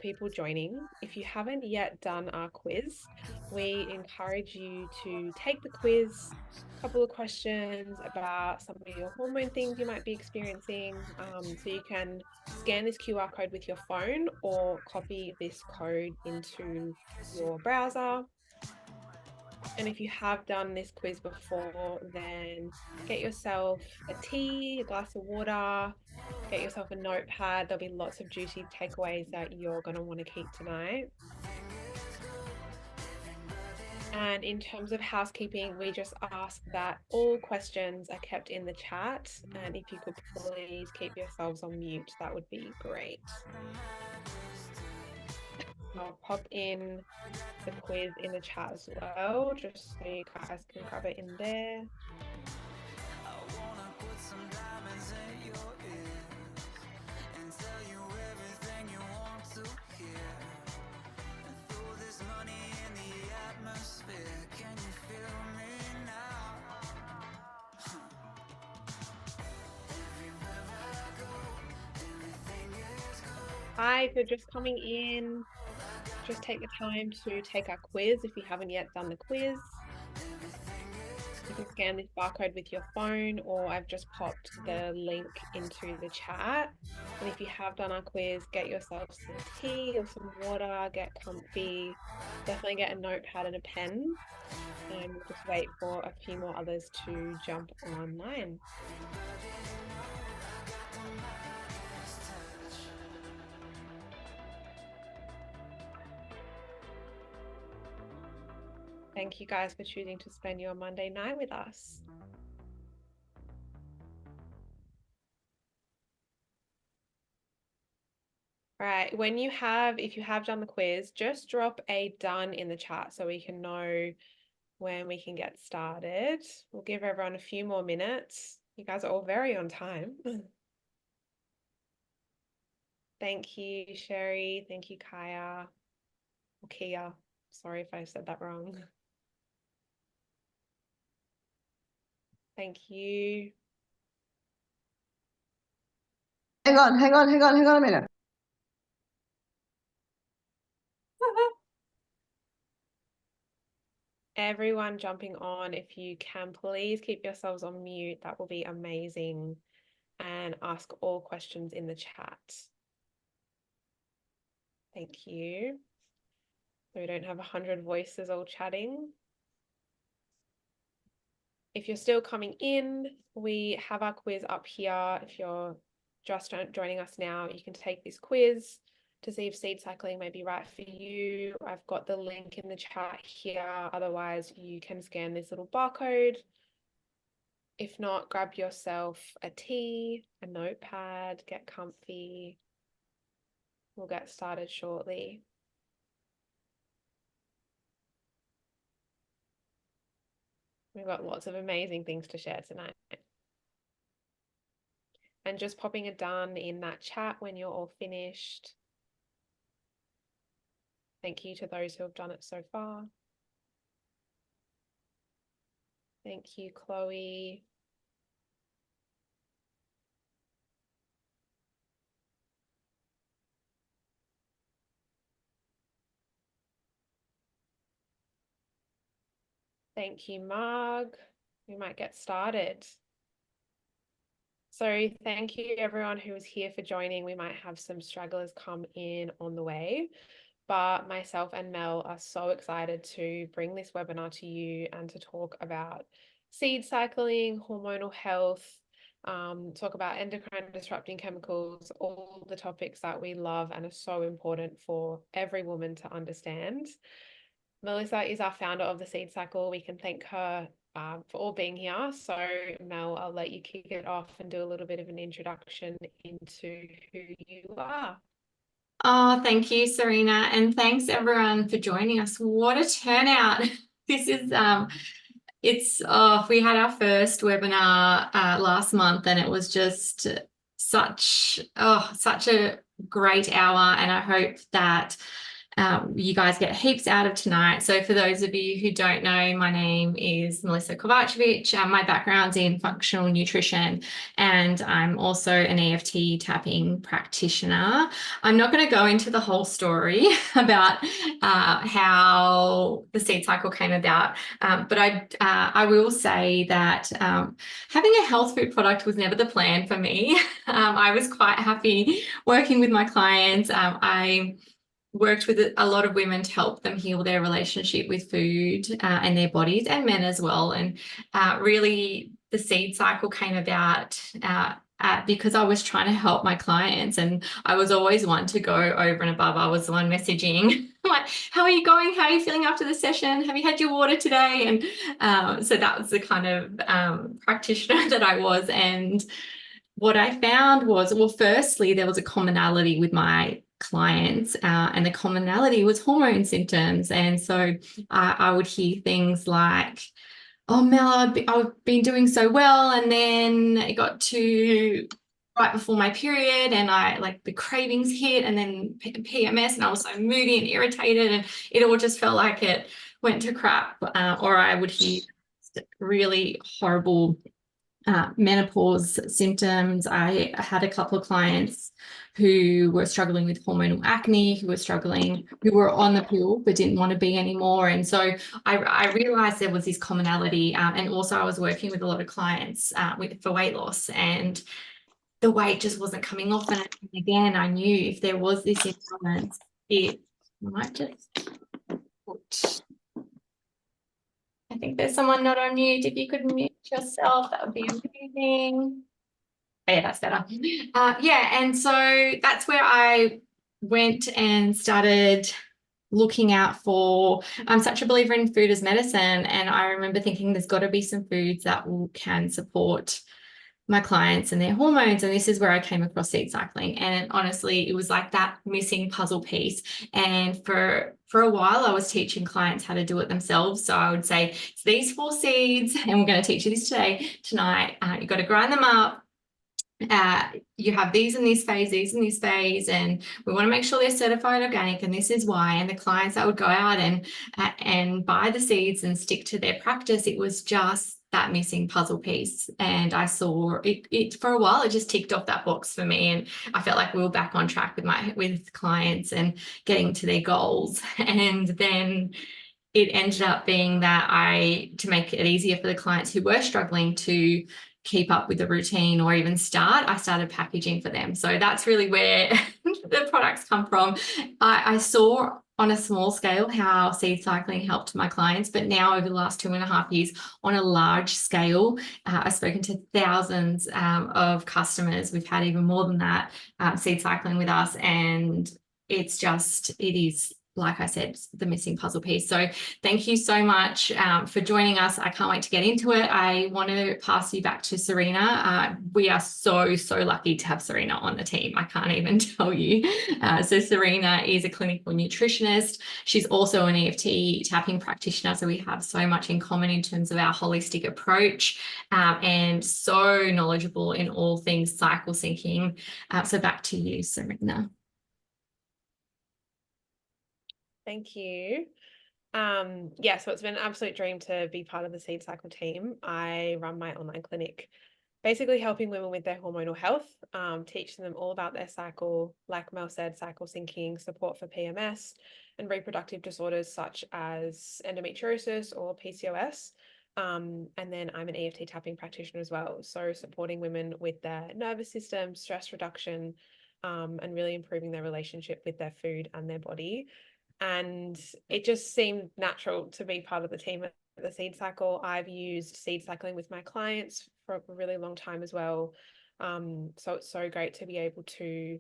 people joining. If you haven't yet done our quiz, we encourage you to take the quiz, a couple of questions about some of your hormone things you might be experiencing. So you can scan this QR code with your phone or copy this code into your browser. And if you have done this quiz before, then get yourself a tea, a glass of water, get yourself a notepad. There'll be lots of juicy takeaways that you're going to want to keep tonight. And in terms of housekeeping, we just ask that all questions are kept in the chat. And if you could please keep yourselves on mute, that would be great. I'll pop in the quiz in the chat as well, just so you guys can grab it in there. Hi, if you're just coming in, just take the time to take our quiz if you haven't yet done the quiz. You can scan this barcode with your phone, or I've just popped the link into the chat. And if you have done our quiz, get yourself some tea or some water, get comfy, definitely get a notepad and a pen, and we'll just wait for a few more others to jump online. Thank you guys for choosing to spend your Monday night with us. All right, if you have done the quiz, just drop a done in the chat so we can know when we can get started. We'll give everyone a few more minutes. You guys are all very on time. Thank you, Sherry. Thank you, Kaya. Or Kia. Sorry if I said that wrong. Thank you. Hang on a minute. Everyone jumping on, if you can, please keep yourselves on mute. That will be amazing. And ask all questions in the chat. Thank you. So we don't have 100 voices all chatting. If you're still coming in, we have our quiz up here. If you're just joining us now, you can take this quiz to see if seed cycling may be right for you. I've got the link in the chat here. Otherwise, you can scan this little barcode. If not, grab yourself a tea, a notepad, get comfy. We'll get started shortly. We've got lots of amazing things to share tonight. And just popping a done in that chat when you're all finished. Thank you to those who have done it so far. Thank you, Chloe. Thank you, Marg. We might get started. So thank you everyone who was here for joining. We might have some stragglers come in on the way, but myself and Mel are so excited to bring this webinar to you and to talk about seed cycling, hormonal health, talk about endocrine disrupting chemicals, all the topics that we love and are so important for every woman to understand. Melissa is our founder of the Seed Cycle. We can thank her for all being here. So Mel, I'll let you kick it off and do a little bit of an introduction into who you are. Oh, thank you, Sarina, and thanks everyone for joining us. What a turnout. This is we had our first webinar last month, and it was just such a great hour, and I hope that you guys get heaps out of tonight. So for those of you who don't know, my name is Mel Kovacevic. My background's in functional nutrition, and I'm also an EFT tapping practitioner. I'm not going to go into the whole story about how the seed cycle came about, but I will say that having a health food product was never the plan for me. I was quite happy working with my clients. I worked with a lot of women to help them heal their relationship with food and their bodies, and men as well. And really, the seed cycle came about because I was trying to help my clients, and I was always one to go over and above. I was the one messaging like, how are you going? How are you feeling after the session? Have you had your water today? And so that was the kind of practitioner that I was. And what I found was, well, firstly, there was a commonality with my clients, and the commonality was hormone symptoms. And so I would hear things like, oh, Mel, I've been doing so well, and then it got to right before my period, and I like the cravings hit, and then PMS, and I was so moody and irritated, and it all just felt like it went to crap. Or I would hear really horrible menopause symptoms. I had a couple of clients who were struggling with hormonal acne, who were on the pill but didn't want to be anymore. And so I realized there was this commonality. And also I was working with a lot of clients for weight loss, and the weight just wasn't coming off. And again, I knew if there was this imbalance, it might just put... I think there's someone not on mute. If you could mute yourself, that would be amazing. Oh, yeah, that's better. Yeah, and so that's where I went and started looking out for... I'm such a believer in food as medicine, and I remember thinking there's got to be some foods that can support my clients and their hormones. And this is where I came across seed cycling. And honestly, it was like that missing puzzle piece. And for a while, I was teaching clients how to do it themselves. So I would say, it's these 4 seeds, and we're going to teach you this tonight. You've got to grind them up. You have these in this phase, these in this phase, and we want to make sure they're certified organic, and this is why. And the clients that would go out and buy the seeds and stick to their practice, it was just that missing puzzle piece. And I saw it for a while, it just ticked off that box for me, and I felt like we were back on track with clients and getting to their goals. And then it ended up being that to make it easier for the clients who were struggling to keep up with the routine or even start, I started packaging for them. So that's really where the products come from. I saw on a small scale how seed cycling helped my clients, but now over the last 2.5 years on a large scale, I've spoken to thousands of customers. We've had even more than that seed cycling with us, and it is, like I said, the missing puzzle piece. So thank you so much for joining us. I can't wait to get into it. I want to pass you back to Sarina. We are so lucky to have Sarina on the team. I can't even tell you. So Sarina is a clinical nutritionist. She's also an EFT tapping practitioner. So we have so much in common in terms of our holistic approach, and so knowledgeable in all things cycle syncing. So back to you, Sarina. Thank you. Yeah, so it's been an absolute dream to be part of the Seed Cycle team. I run my online clinic, basically helping women with their hormonal health, teaching them all about their cycle, like Mel said, cycle syncing, support for PMS and reproductive disorders such as endometriosis or PCOS. And then I'm an EFT tapping practitioner as well, so supporting women with their nervous system, stress reduction, and really improving their relationship with their food and their body. And it just seemed natural to be part of the team at the Seed Cycle. I've used seed cycling with my clients for a really long time as well. So it's so great to be able to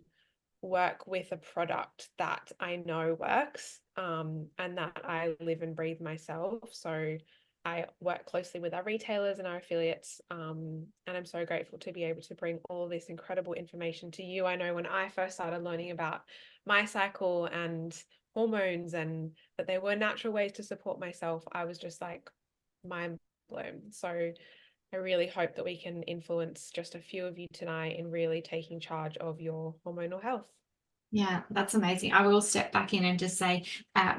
work with a product that I know works, and that I live and breathe myself. So I work closely with our retailers and our affiliates, and I'm so grateful to be able to bring all this incredible information to you. I know when I first started learning about my cycle and hormones and that there were natural ways to support myself, I was just like mind blown. So I really hope that we can influence just a few of you tonight in really taking charge of your hormonal health. Yeah, that's amazing. I will step back in and just say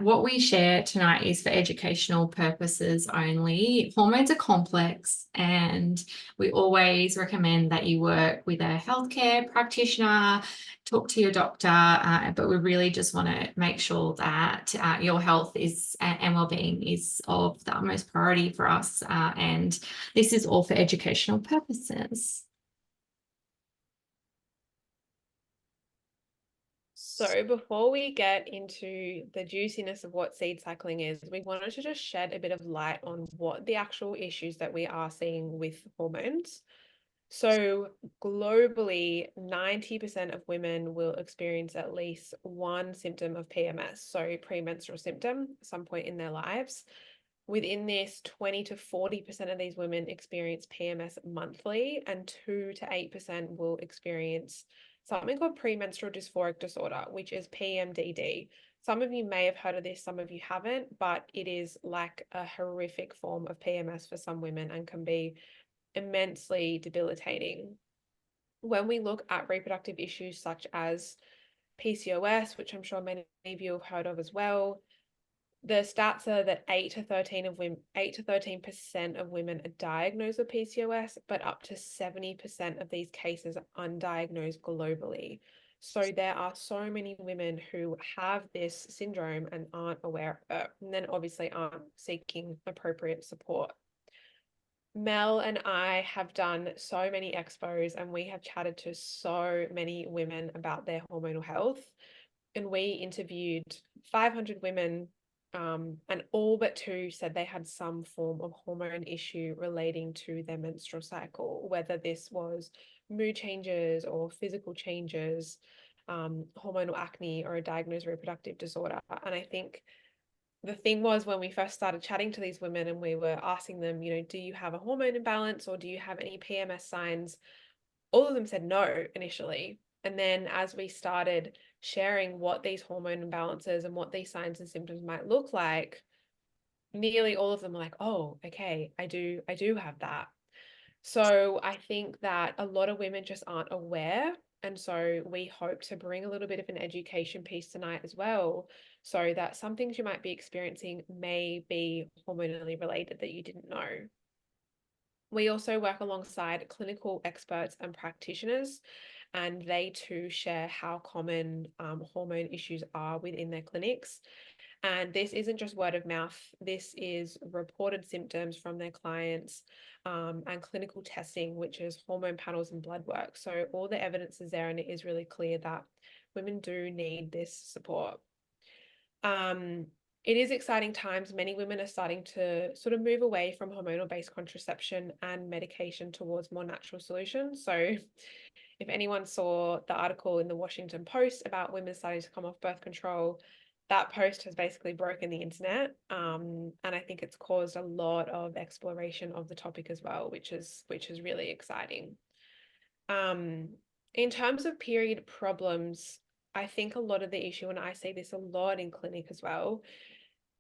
what we share tonight is for educational purposes only. Hormones are complex, and we always recommend that you work with a healthcare practitioner, talk to your doctor, but we really just want to make sure that your health is and well-being is of the utmost priority for us. And this is all for educational purposes. So before we get into the juiciness of what seed cycling is, we wanted to just shed a bit of light on what the actual issues that we are seeing with hormones. So globally, 90% of women will experience at least one symptom of PMS, so premenstrual symptom, at some point in their lives. Within this, 20 to 40% of these women experience PMS monthly, and 2 to 8% will experience something called premenstrual dysphoric disorder, which is PMDD. Some of you may have heard of this, some of you haven't, but it is like a horrific form of PMS for some women and can be immensely debilitating. When we look at reproductive issues such as PCOS, which I'm sure many of you have heard of as well, the stats are that 8 to 13% of women are diagnosed with PCOS, but up to 70% of these cases are undiagnosed globally. So there are so many women who have this syndrome and aren't aware of it, and then obviously aren't seeking appropriate support. Mel and I have done so many expos, and we have chatted to so many women about their hormonal health. And we interviewed 500 women, and all but 2 said they had some form of hormone issue relating to their menstrual cycle, whether this was mood changes or physical changes, hormonal acne, or a diagnosed reproductive disorder. And I think the thing was, when we first started chatting to these women and we were asking them, do you have a hormone imbalance or do you have any PMS signs? All of them said no initially. And then as we started sharing what these hormone imbalances and what these signs and symptoms might look like, nearly all of them were like, oh, okay, I do have that. So I think that a lot of women just aren't aware. And so we hope to bring a little bit of an education piece tonight as well, so that some things you might be experiencing may be hormonally related that you didn't know. We also work alongside clinical experts and practitioners, and they too share how common hormone issues are within their clinics. And this isn't just word of mouth, this is reported symptoms from their clients, and clinical testing, which is hormone panels and blood work. So all the evidence is there, and it is really clear that women do need this support. It is exciting times. Many women are starting to sort of move away from hormonal-based contraception and medication towards more natural solutions. So if anyone saw the article in the Washington Post about women starting to come off birth control, that post has basically broken the internet. And I think it's caused a lot of exploration of the topic as well, which is really exciting. In terms of period problems, I think a lot of the issue, and I see this a lot in clinic as well,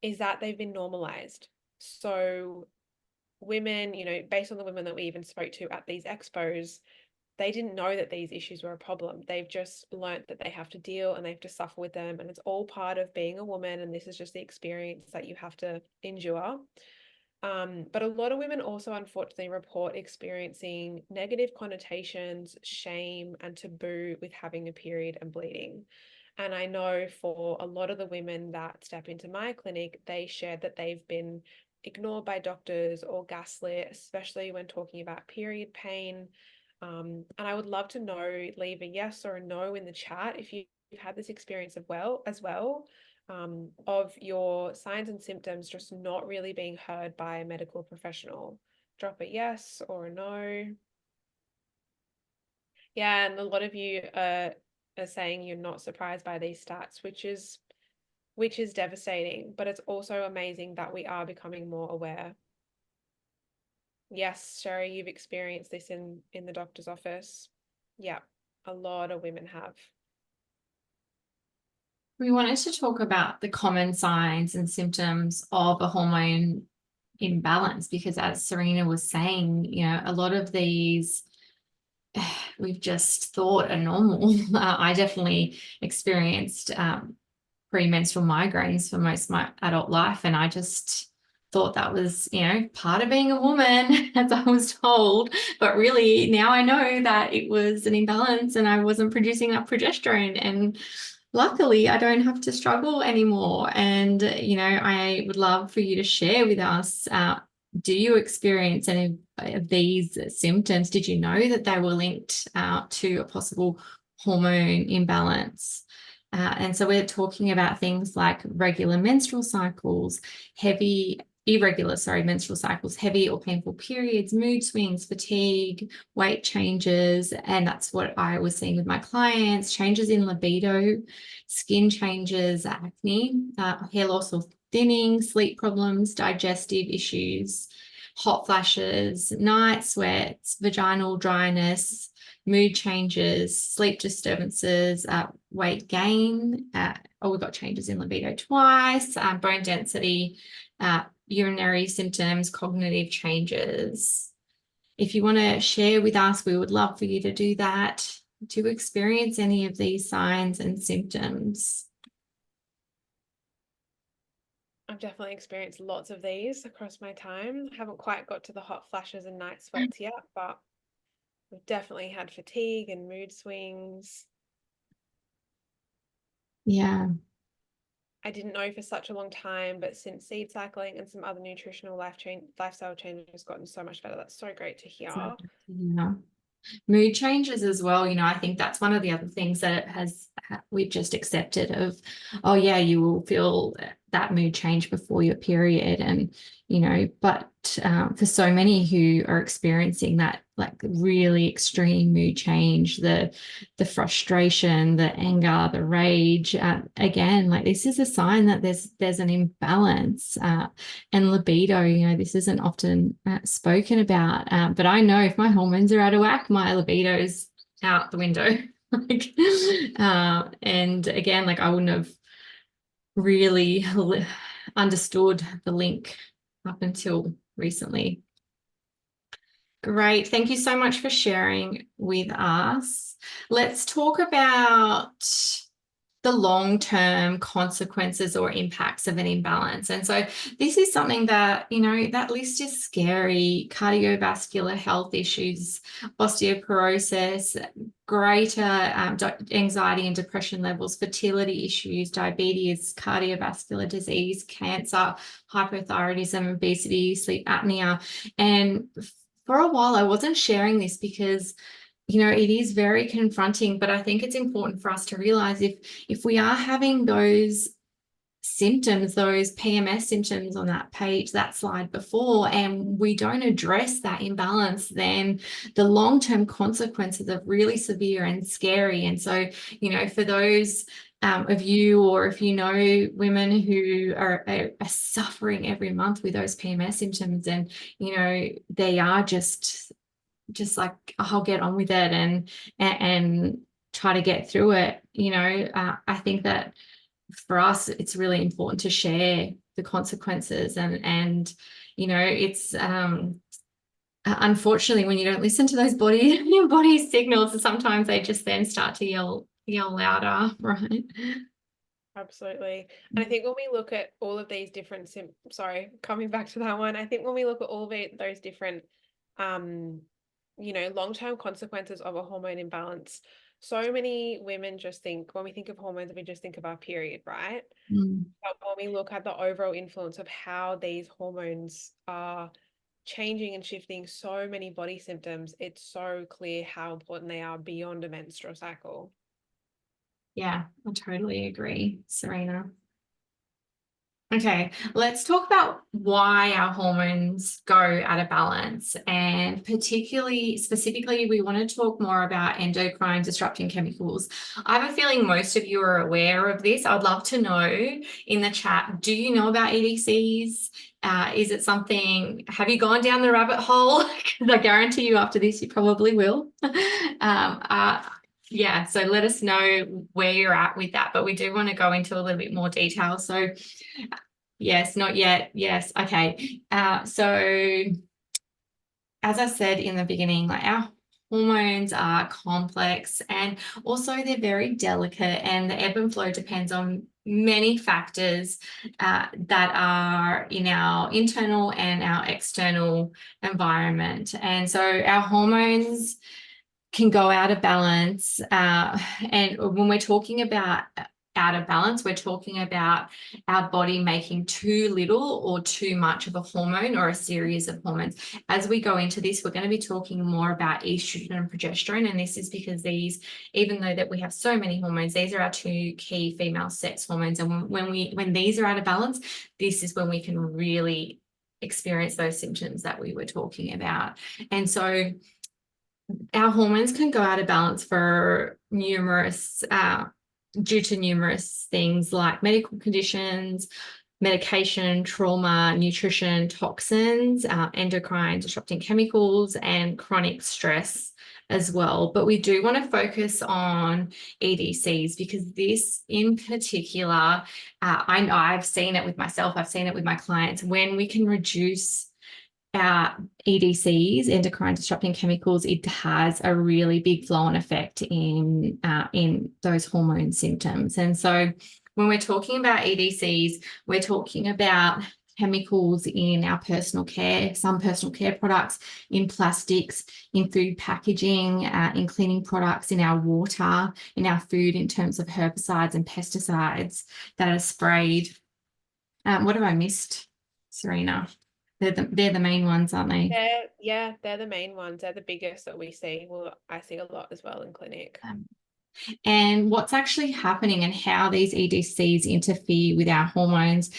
is that they've been normalized. So women, based on the women that we even spoke to at these expos, they didn't know that these issues were a problem. They've just learnt that they have to deal and they have to suffer with them. And it's all part of being a woman. And this is just the experience that you have to endure. But a lot of women also unfortunately report experiencing negative connotations, shame, and taboo with having a period and bleeding. And I know for a lot of the women that step into my clinic, they shared that they've been ignored by doctors or gaslit, especially when talking about period pain. And I would love to know, leave a yes or a no in the chat if you've had this experience as well, of your signs and symptoms just not really being heard by a medical professional. Drop a yes or a no. Yeah, and a lot of you are saying you're not surprised by these stats, which is devastating, but it's also amazing that we are becoming more aware. Yes, Sherry, you've experienced this in the doctor's office. Yeah, a lot of women have. We wanted to talk about the common signs and symptoms of a hormone imbalance, because as Sarina was saying, a lot of these we've just thought are normal. I definitely experienced premenstrual migraines for most of my adult life, and I just thought that was, part of being a woman, as I was told. But really, now I know that it was an imbalance and I wasn't producing enough progesterone. And luckily, I don't have to struggle anymore. And, I would love for you to share with us, do you experience any of these symptoms? Did you know that they were linked to a possible hormone imbalance? And so we're talking about things like regular menstrual cycles, irregular menstrual cycles, heavy or painful periods, mood swings, fatigue, weight changes. And that's what I was seeing with my clients: changes in libido, skin changes, acne, hair loss or thinning, sleep problems, digestive issues, hot flashes, night sweats, vaginal dryness, mood changes, sleep disturbances, weight gain. We got changes in libido twice, bone density, urinary symptoms, cognitive changes. If you want to share with us, we would love for you to do that, to experience any of these signs and symptoms. I've definitely experienced lots of these across my time. Haven't quite got to the hot flashes and night sweats yet, but we've definitely had fatigue and mood swings. Yeah. I didn't know for such a long time, but since seed cycling and some other nutritional lifestyle changes, gotten so much better. That's so great to hear. Yeah. Mood changes as well. I think that's one of the other things that we've just accepted of, oh yeah, you will feel that mood change before your period. And, but for so many who are experiencing that, like, really extreme mood change, the frustration, the anger, the rage, again, like, this is a sign that there's an imbalance. And libido, this isn't often spoken about, but I know if my hormones are out of whack, my libido's out the window. And again, like, I wouldn't have really understood the link up until recently. Great. Thank you so much for sharing with us. Let's talk about the long-term consequences or impacts of an imbalance. And so this is something that, that list is scary: cardiovascular health issues, osteoporosis, greater anxiety and depression levels, fertility issues, diabetes, cardiovascular disease, cancer, hypothyroidism, obesity, sleep apnea. And for a while, I wasn't sharing this because it is very confronting, but I think it's important for us to realize if we are having those symptoms, those PMS symptoms on that page, that slide before, and we don't address that imbalance, then the long-term consequences are really severe and scary. And so, for those of you, or if you know women who are suffering every month with those PMS symptoms, and, they are just like, I'll get on with it and try to get through it. I think that for us, it's really important to share the consequences, and it's unfortunately, when you don't listen to those your body signals, sometimes they just then start to yell louder, right? Absolutely. And I think when we look at all of these different coming back to that one, I think when we look at all those different long-term consequences of a hormone imbalance, so many women just think, when we think of hormones, we just think of our period, right? But when we look at the overall influence of how these hormones are changing and shifting so many body symptoms, it's so clear how important they are beyond a menstrual cycle. Yeah, I totally agree, Sarina. Okay, let's talk about why our hormones go out of balance, and specifically, we want to talk more about endocrine disrupting chemicals. I have a feeling most of you are aware of this. I'd love to know in the chat, do you know about EDCs? Is it something, have you gone down the rabbit hole? Because I guarantee you after this, you probably will. Yeah, so let us know where you're at with that, but we do want to go into a little bit more detail. So yes, not yet. Yes. Okay. So as I said in the beginning, like, our hormones are complex, and also they're very delicate, and the ebb and flow depends on many factors that are in our internal and our external environment. And so our hormones can go out of balance. And when we're talking about out of balance, we're talking about our body making too little or too much of a hormone or a series of hormones. As we go into this, we're going to be talking more about estrogen and progesterone. And this is because these, even though that we have so many hormones, these are our two key female sex hormones. And when these are out of balance, this is when we can really experience those symptoms that we were talking about. And so our hormones can go out of balance for due to numerous things like medical conditions, medication, trauma, nutrition, toxins, endocrine disrupting chemicals, and chronic stress as well. But we do want to focus on EDCs because this in particular, I know I've seen it with myself, I've seen it with my clients. When we can reduce our EDCs, endocrine disrupting chemicals, it has a really big flow-on effect in those hormone symptoms. And so when we're talking about EDCs, we're talking about chemicals in our personal care, some personal care products, in plastics, in food packaging, in cleaning products, in our water, in our food, in terms of herbicides and pesticides that are sprayed. What have I missed, Sarina? They're the main ones, aren't they? They're the main ones. They're the biggest that we see. Well, I see a lot as well in clinic. And what's actually happening and how these EDCs interfere with our hormones.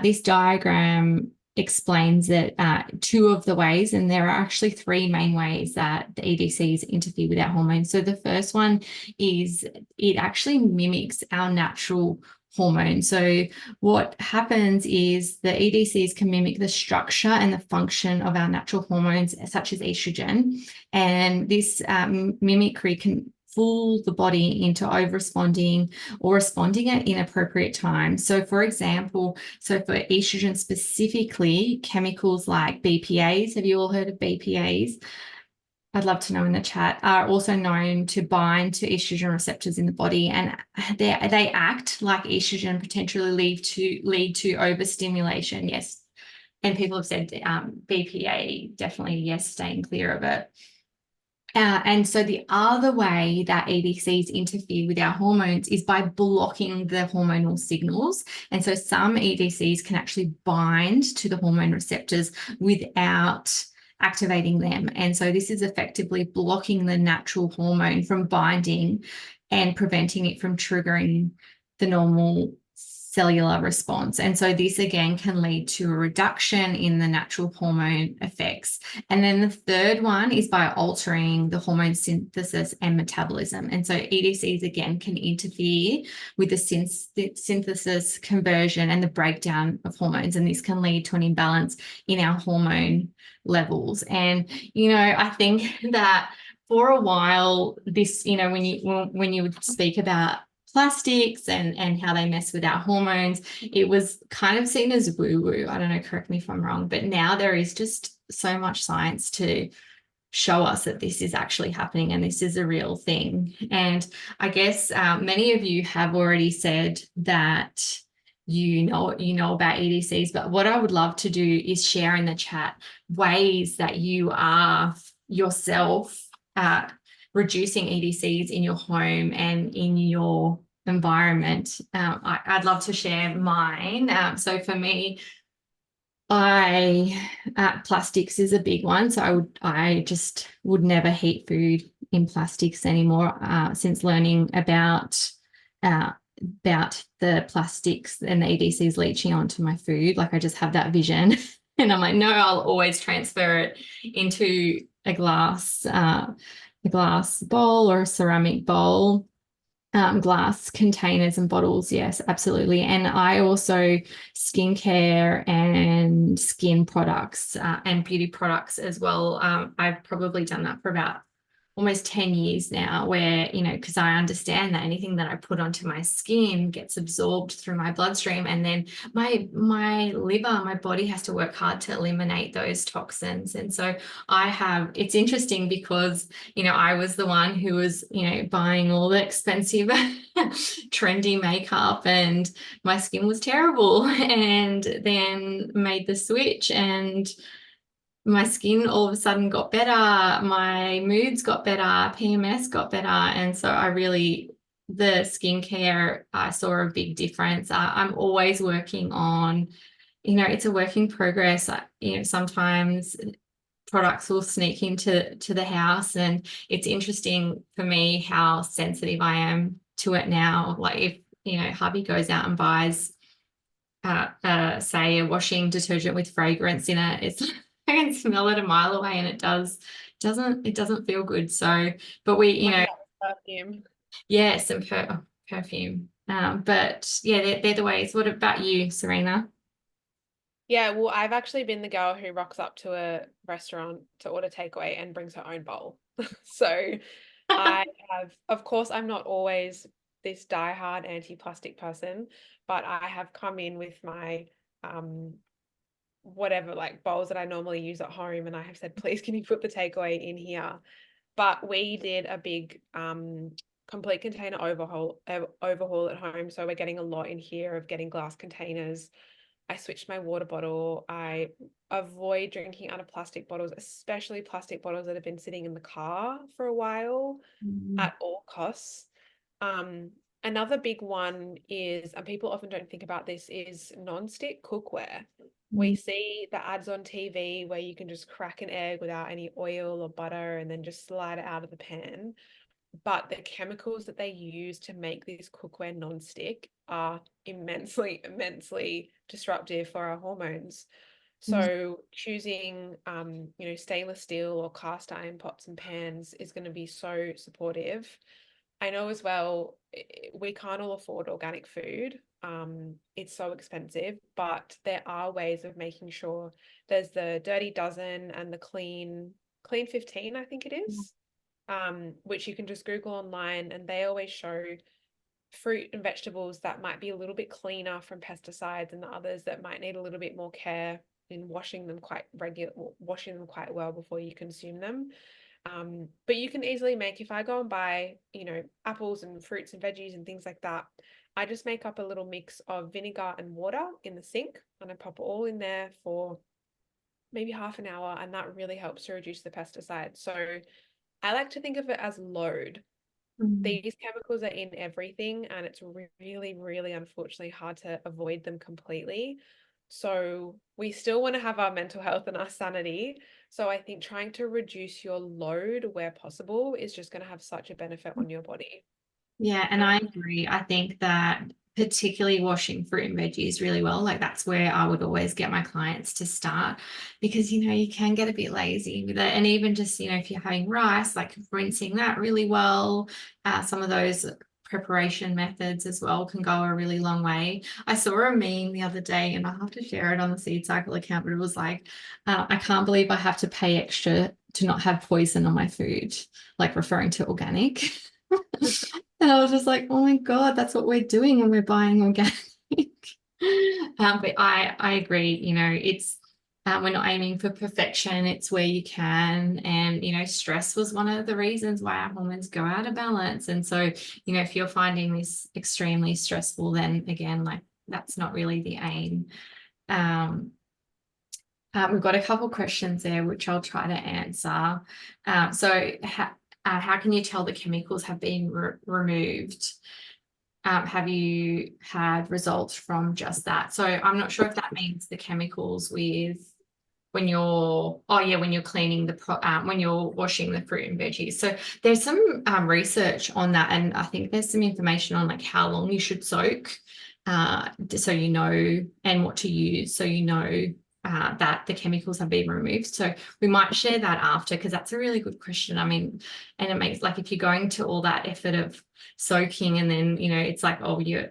This diagram explains that two of the ways, and there are actually three main ways that the EDCs interfere with our hormones. So the first one is it actually mimics our natural hormone. So what happens is the EDCs can mimic the structure and the function of our natural hormones, such as estrogen. And this mimicry can fool the body into over-responding or responding at inappropriate times. So for example, for estrogen specifically, chemicals like BPAs, have you all heard of BPAs? I'd love to know in the chat, are also known to bind to estrogen receptors in the body, and they act like estrogen, potentially lead to overstimulation. Yes. And people have said BPA, definitely yes, staying clear of it. And so the other way that EDCs interfere with our hormones is by blocking the hormonal signals. And so some EDCs can actually bind to the hormone receptors without activating them. And so this is effectively blocking the natural hormone from binding and preventing it from triggering the normal cellular response. And so this again can lead to a reduction in the natural hormone effects. And then the third one is by altering the hormone synthesis and metabolism. And so EDCs again can interfere with the synthesis, conversion, and the breakdown of hormones. And this can lead to an imbalance in our hormone levels. And, I think that for a while, this, when you would speak about plastics and how they mess with our hormones, it was kind of seen as woo-woo. I don't know, correct me if I'm wrong, but now there is just so much science to show us that this is actually happening and this is a real thing. And I guess many of you have already said that you know about EDCs, but what I would love to do is share in the chat ways that you are yourself reducing EDCs in your home and in your environment. I'd love to share mine. So for me, plastics is a big one. So I just would never heat food in plastics anymore since learning about the plastics and the EDCs leaching onto my food. Like I just have that vision and I'm like, no, I'll always transfer it into a glass bowl or a ceramic bowl, glass containers and bottles. Yes, absolutely. And I also skincare and skin products and beauty products as well. I've probably done that for about almost 10 years now, where, you know, because I understand that anything that I put onto my skin gets absorbed through my bloodstream, and then my liver, my body has to work hard to eliminate those toxins. And so it's interesting because, you know, I was the one who was, you know, buying all the expensive trendy makeup, and my skin was terrible, and then made the switch, and my skin all of a sudden got better, my moods got better, PMS got better. And so the skincare, I saw a big difference. I'm always working on, you know, it's a work in progress. You know, sometimes products will sneak into the house, and it's interesting for me how sensitive I am to it now. Like if, you know, hubby goes out and buys say a washing detergent with fragrance in it, I can smell it a mile away, and it doesn't feel good. So, but we, you know, perfume. yeah, some perfume. But yeah, they're the ways. What about you, Sarina? Yeah, well, I've actually been the girl who rocks up to a restaurant to order takeaway and brings her own bowl. So I have, of course, I'm not always this diehard anti-plastic person, but I have come in with my whatever, like bowls that I normally use at home, and I have said, please, can you put the takeaway in here? But we did a big complete container overhaul at home. So we're getting a lot in here of getting glass containers. I switched my water bottle. I avoid drinking out of plastic bottles, especially plastic bottles that have been sitting in the car for a while, at all costs. Another big one is, and people often don't think about this, is non-stick cookware. We see the ads on TV where you can just crack an egg without any oil or butter and then just slide it out of the pan. But the chemicals that they use to make this cookware non-stick are immensely, immensely disruptive for our hormones. So choosing, you know, stainless steel or cast iron pots and pans is going to be so supportive. I know as well, we can't all afford organic food. It's so expensive, but there are ways of making sure. There's the Dirty Dozen and the Clean 15, I think it is, which you can just Google online, and they always show fruit and vegetables that might be a little bit cleaner from pesticides, and the others that might need a little bit more care in washing them quite well before you consume them. But you can easily make, if I go and buy, you know, apples and fruits and veggies and things like that, I just make up a little mix of vinegar and water in the sink, and I pop it all in there for maybe half an hour, and that really helps to reduce the pesticides. So I like to think of it as load. These chemicals are in everything, and it's really, really unfortunately hard to avoid them completely. So we still want to have our mental health and our sanity. So I think trying to reduce your load where possible is just going to have such a benefit on your body. Yeah, and I agree. I think that particularly washing fruit and veggies really well, like that's where I would always get my clients to start, because, you know, you can get a bit lazy with it. And even just, you know, if you're having rice, like rinsing that really well, some of those preparation methods as well can go a really long way. I saw a meme the other day, and I have to share it on the Seed Cycle account, but it was like, I can't believe I have to pay extra to not have poison on my food, like referring to organic. And I was just like, oh my God, that's what we're doing when we're buying organic. But I agree, you know, it's we're not aiming for perfection. It's where you can. And, you know, stress was one of the reasons why our hormones go out of balance. And so, you know, if you're finding this extremely stressful, then again, like that's not really the aim. We've got a couple questions there, which I'll try to answer. How can you tell the chemicals have been removed? Have you had results from just that? So I'm not sure if that means the chemicals when you're cleaning when you're washing the fruit and veggies. So there's some research on that, and I think there's some information on like how long you should soak, so you know, and what to use, so you know that the chemicals have been removed. So we might share that after, because that's a really good question. I mean, and it makes, like, if you're going to all that effort of soaking, and then, you know, it's like, oh, yeah,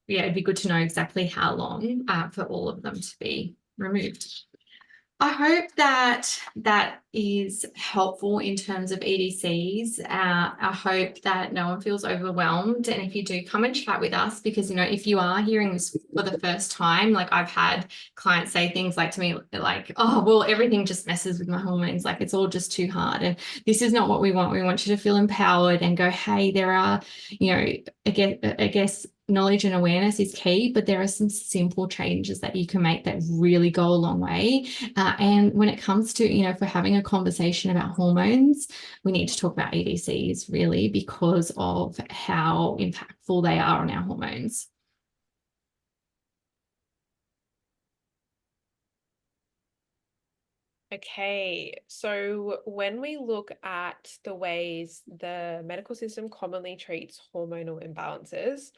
it'd be good to know exactly how long for all of them to be removed. I hope that that is helpful in terms of EDCs. I hope that no one feels overwhelmed. And if you do, come and chat with us, because, if you are hearing this for the first time, like I've had clients say things like to me, like, oh, well, everything just messes with my hormones. Like it's all just too hard. And this is not what we want. We want you to feel empowered and go, hey, there are, I guess knowledge and awareness is key, but there are some simple changes that you can make that really go a long way. And when it comes to, if we're having a conversation about hormones, we need to talk about EDCs really, because of how impactful they are on our hormones. Okay, so when we look at the ways the medical system commonly treats hormonal imbalances,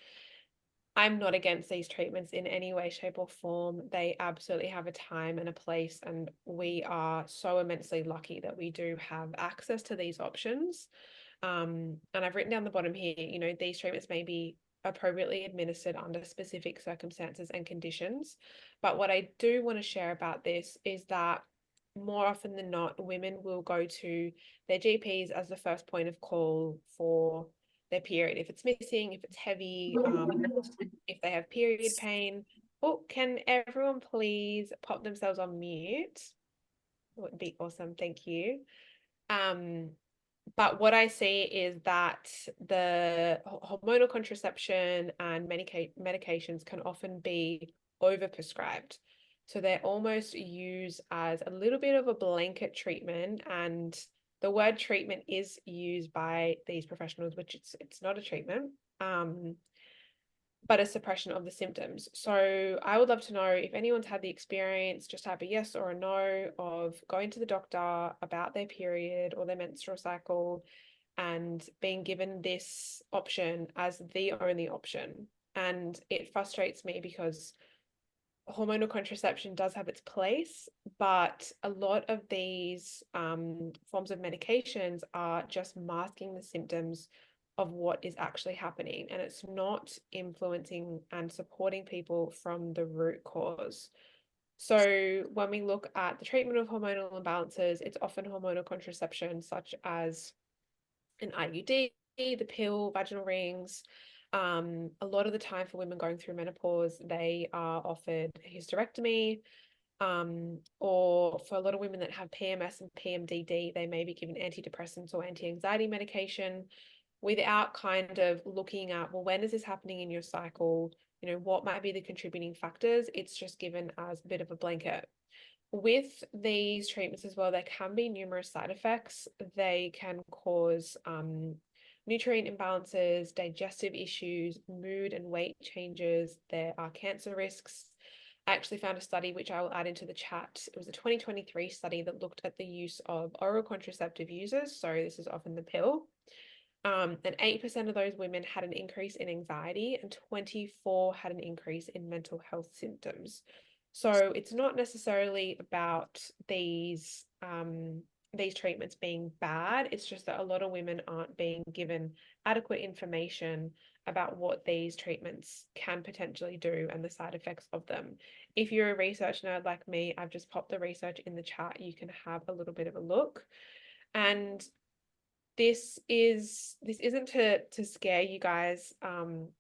I'm not against these treatments in any way, shape, or form. They absolutely have a time and a place, and we are so immensely lucky that we do have access to these options. And I've written down the bottom here, these treatments may be appropriately administered under specific circumstances and conditions. But what I do want to share about this is that more often than not, women will go to their GPs as the first point of call for their period. If it's missing, if it's heavy, if they have period pain. Oh, can everyone please pop themselves on mute? That would be awesome. Thank you. But what I see is that the hormonal contraception and medications can often be overprescribed. So they're almost used as a little bit of a blanket treatment, and the word treatment is used by these professionals, which it's not a treatment, but a suppression of the symptoms. So I would love to know if anyone's had the experience, just have a yes or a no, of going to the doctor about their period or their menstrual cycle and being given this option as the only option. And it frustrates me because hormonal contraception does have its place, but a lot of these forms of medications are just masking the symptoms of what is actually happening, and it's not influencing and supporting people from the root cause. So when we look at the treatment of hormonal imbalances, it's often hormonal contraception such as an IUD, the pill, vaginal rings. A lot of the time for women going through menopause, they are offered a hysterectomy, or for a lot of women that have PMS and PMDD, they may be given antidepressants or anti-anxiety medication without kind of looking at, well, when is this happening in your cycle? What might be the contributing factors? It's just given as a bit of a blanket. With these treatments as well, there can be numerous side effects. They can cause nutrient imbalances, digestive issues, mood and weight changes. There are cancer risks. I actually found a study which I will add into the chat. It was a 2023 study that looked at the use of oral contraceptive users. So this is often the pill. And 8% of those women had an increase in anxiety, and 24 had an increase in mental health symptoms. So it's not necessarily about these treatments being bad. It's just that a lot of women aren't being given adequate information about what these treatments can potentially do and the side effects of them. If you're a research nerd like me, I've just popped the research in the chat. You can have a little bit of a look. And this isn't to scare you guys,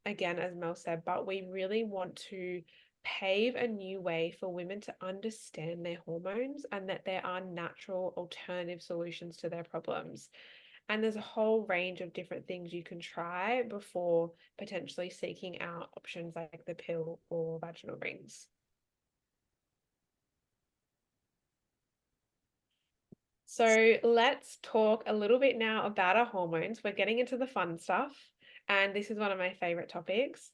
again, as Mel said, but we really want to pave a new way for women to understand their hormones and that there are natural alternative solutions to their problems. And there's a whole range of different things you can try before potentially seeking out options like the pill or vaginal rings. So let's talk a little bit now about our hormones. We're getting into the fun stuff, and this is one of my favorite topics.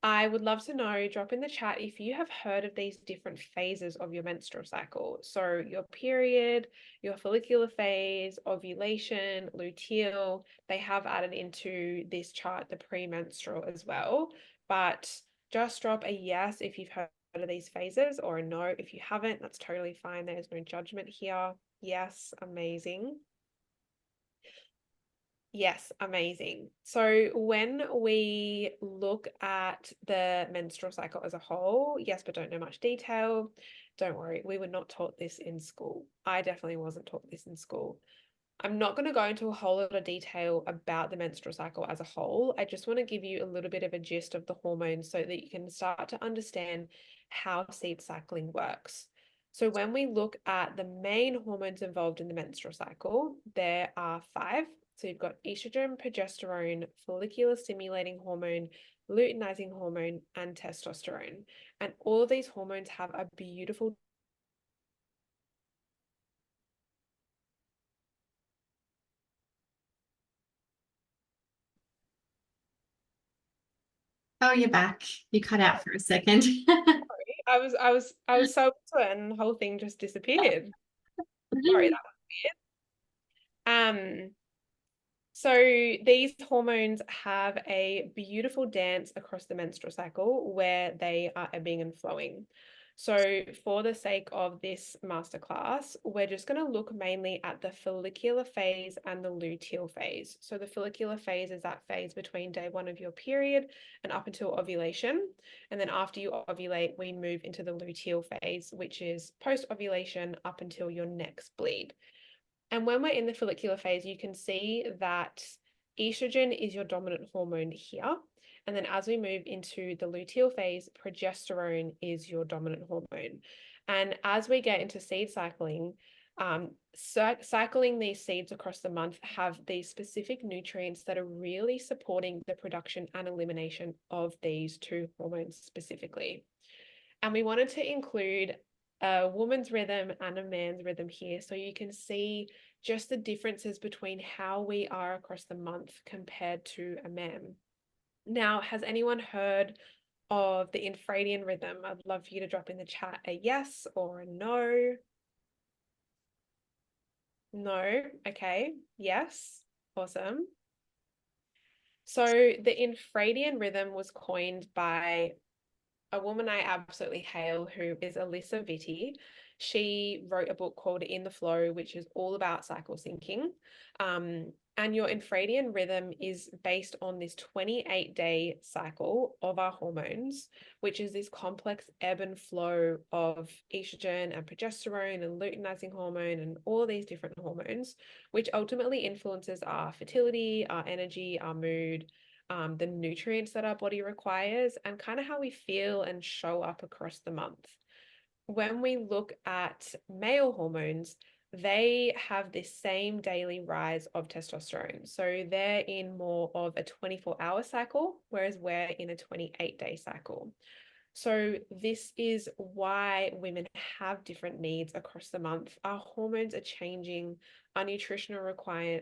I would love to know, drop in the chat if you have heard of these different phases of your menstrual cycle. So your period, your follicular phase, ovulation, luteal. They have added into this chart the premenstrual as well, but just drop a yes if you've heard of these phases, or a no if you haven't. That's totally fine. There's no judgment here. Yes, amazing. Yes, amazing. So when we look at the menstrual cycle as a whole, yes, but don't know much detail. Don't worry, we were not taught this in school. I definitely wasn't taught this in school. I'm not going to go into a whole lot of detail about the menstrual cycle as a whole. I just want to give you a little bit of a gist of the hormones so that you can start to understand how seed cycling works. So when we look at the main hormones involved in the menstrual cycle, there are 5. So you've got estrogen, progesterone, follicular stimulating hormone, luteinizing hormone, and testosterone. And all of these hormones have a beautiful Oh, you're back. You cut out for a second. I was so into it and the whole thing just disappeared. Sorry, that was weird. So these hormones have a beautiful dance across the menstrual cycle where they are ebbing and flowing. So for the sake of this masterclass, we're just going to look mainly at the follicular phase and the luteal phase. So the follicular phase is that phase between day 1 of your period and up until ovulation. And then after you ovulate, we move into the luteal phase, which is post-ovulation up until your next bleed. And when we're in the follicular phase, you can see that estrogen is your dominant hormone here. And then as we move into the luteal phase, progesterone is your dominant hormone. And as we get into seed cycling, cycling these seeds across the month have these specific nutrients that are really supporting the production and elimination of these 2 hormones specifically. And we wanted to include a woman's rhythm and a man's rhythm here so you can see just the differences between how we are across the month compared to a man. Now, has anyone heard of the infradian rhythm? I'd love for you to drop in the chat a yes or a no. No, okay, yes, awesome. So the infradian rhythm was coined by a woman I absolutely hail who is Alyssa Vitti. She wrote a book called In the Flow, which is all about cycle syncing. And your infradian rhythm is based on this 28-day cycle of our hormones, which is this complex ebb and flow of estrogen and progesterone and luteinizing hormone and all these different hormones, which ultimately influences our fertility, our energy, our mood, the nutrients that our body requires, and kind of how we feel and show up across the month. When we look at male hormones, they have this same daily rise of testosterone. So they're in more of a 24-hour cycle, whereas we're in a 28-day cycle. So this is why women have different needs across the month. Our hormones are changing, our nutritional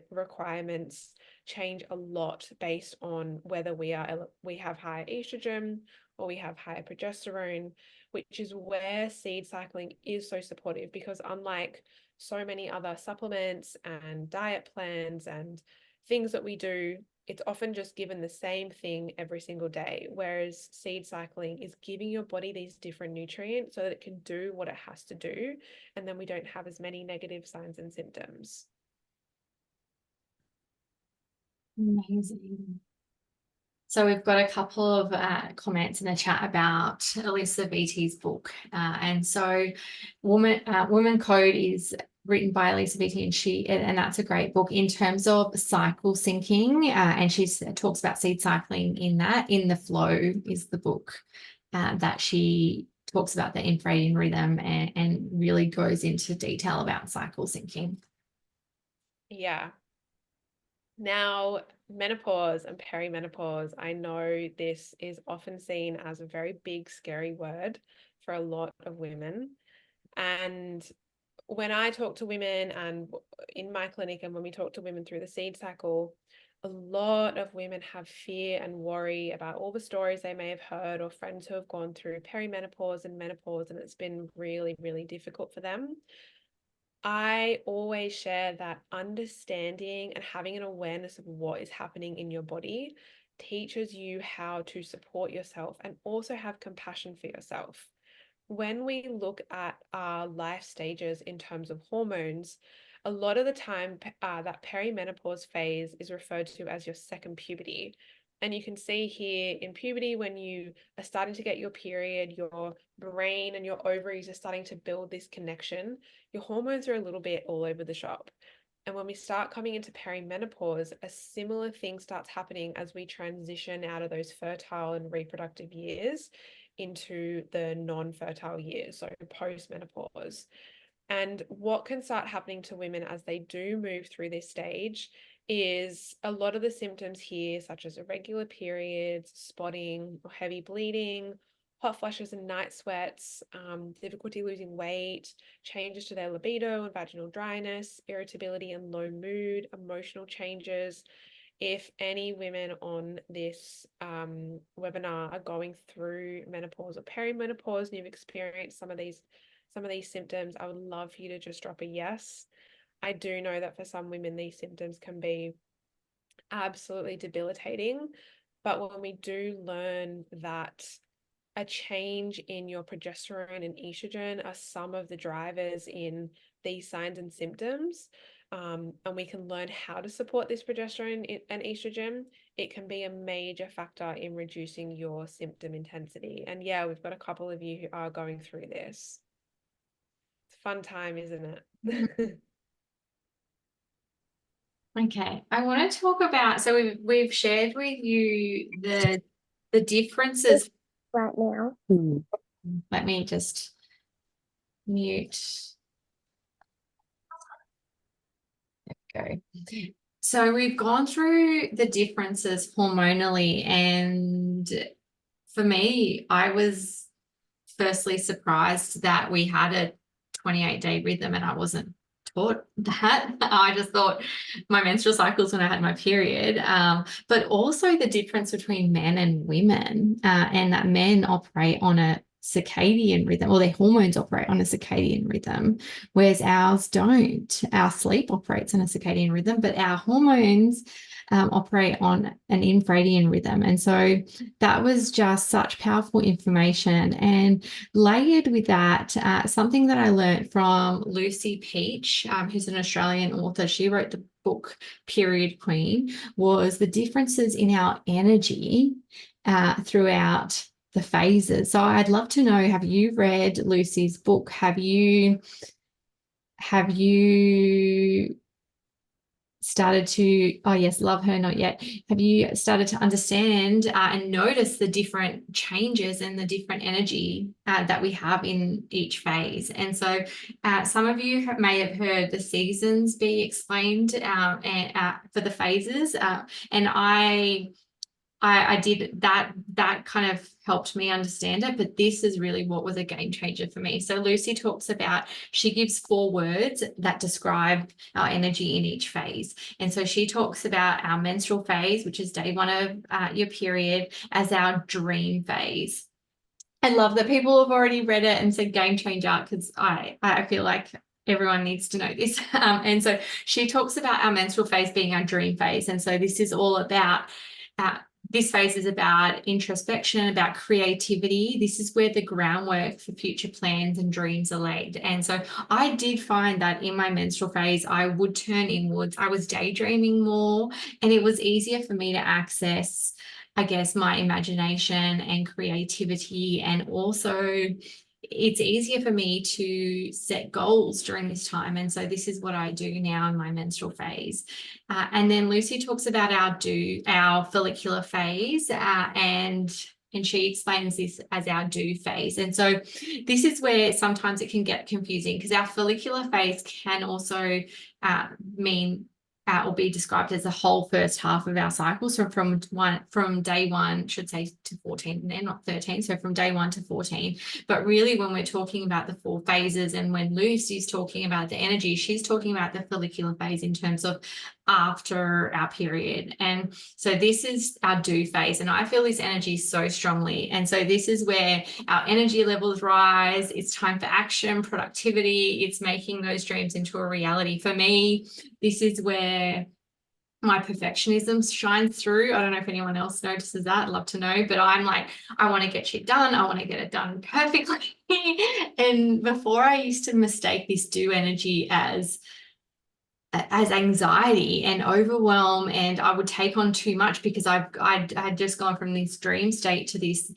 requirements change a lot based on whether we have higher estrogen or we have higher progesterone, which is where seed cycling is so supportive, because unlike so many other supplements and diet plans and things that we do, it's often just given the same thing every single day, whereas seed cycling is giving your body these different nutrients so that it can do what it has to do, and then we don't have as many negative signs and symptoms. Amazing. So we've got a couple of comments in the chat about Alyssa Vitti's book. And so Woman Code is written by Alyssa Vitti, and that's a great book in terms of cycle syncing. And she talks about seed cycling in that. In the Flow is the book that she talks about the infradian rhythm and really goes into detail about cycle syncing. Yeah. Now, menopause and perimenopause, I know this is often seen as a very big, scary word for a lot of women. And when I talk to women and in my clinic, and when we talk to women through the seed cycle, a lot of women have fear and worry about all the stories they may have heard or friends who have gone through perimenopause and menopause, and it's been really, really difficult for them. I always share that understanding and having an awareness of what is happening in your body teaches you how to support yourself and also have compassion for yourself. When we look at our life stages in terms of hormones, a lot of the time that perimenopause phase is referred to as your second puberty. And you can see here in puberty, when you are starting to get your period, your brain and your ovaries are starting to build this connection. Your hormones are a little bit all over the shop. And when we start coming into perimenopause, a similar thing starts happening as we transition out of those fertile and reproductive years into the non-fertile years, so post-menopause. And what can start happening to women as they do move through this stage is a lot of the symptoms here, such as irregular periods, spotting, or heavy bleeding, hot flushes and night sweats, difficulty losing weight, changes to their libido and vaginal dryness, irritability and low mood, emotional changes. If any women on this webinar are going through menopause or perimenopause and you've experienced some of these symptoms, I would love for you to just drop a yes. I do know that for some women, these symptoms can be absolutely debilitating. But when we do learn that a change in your progesterone and estrogen are some of the drivers in these signs and symptoms, and we can learn how to support this progesterone and estrogen, it can be a major factor in reducing your symptom intensity. And yeah, we've got a couple of you who are going through this. It's a fun time, isn't it? Okay, I want to talk about, so we've shared with you the differences right now. Let me just mute. There we go. So we've gone through the differences hormonally, and for me, I was firstly surprised that we had a 28-day rhythm, and I wasn't taught that. I just thought my menstrual cycles when I had my period, but also the difference between men and women, and that men operate on a circadian rhythm, or their hormones operate on a circadian rhythm, whereas ours don't. Our sleep operates on a circadian rhythm, but our hormones operate on an infradian rhythm. And so that was just such powerful information. And layered with that, something that I learned from Lucy Peach, who's an Australian author, she wrote the book Period Queen, was the differences in our energy throughout the phases. So I'd love to know, have you read Lucy's book? Have you started to, oh yes, love her, not yet. Have you started to understand and notice the different changes and the different energy that we have in each phase? And so some of you may have heard the seasons be explained for the phases, and I did that. That kind of helped me understand it, but this is really what was a game changer for me. So Lucy talks about, she gives 4 words that describe our energy in each phase. And so she talks about our menstrual phase, which is day 1 of your period, as our dream phase. I love that people have already read it and said game changer, because I feel like everyone needs to know this. And so she talks about our menstrual phase being our dream phase. And so this is all about this phase is about introspection, about creativity. This is where the groundwork for future plans and dreams are laid. And so I did find that in my menstrual phase, I would turn inwards. I was daydreaming more, and it was easier for me to access, I guess, my imagination and creativity. And also it's easier for me to set goals during this time. And so this is what I do now in my menstrual phase. And then Lucy talks about our follicular phase, and she explains this as our do phase. And so this is where sometimes it can get confusing, because our follicular phase can also mean or be described as the whole first half of our cycle. So from day 1, should say, to 14, and not 13. So from day 1 to 14. But really, when we're talking about the 4 phases, and when Lucy's talking about the energy, she's talking about the follicular phase in terms of after our period. And so this is our do phase, and I feel this energy so strongly. And so this is where our energy levels rise. It's time for action, productivity. It's making those dreams into a reality. For me, this is where my perfectionism shines through. I don't know if anyone else notices that. I'd love to know, but I'm like, I want to get shit done. I want to get it done perfectly. And before, I used to mistake this do energy as as anxiety and overwhelm, and I would take on too much because I'd just gone from this dream state to this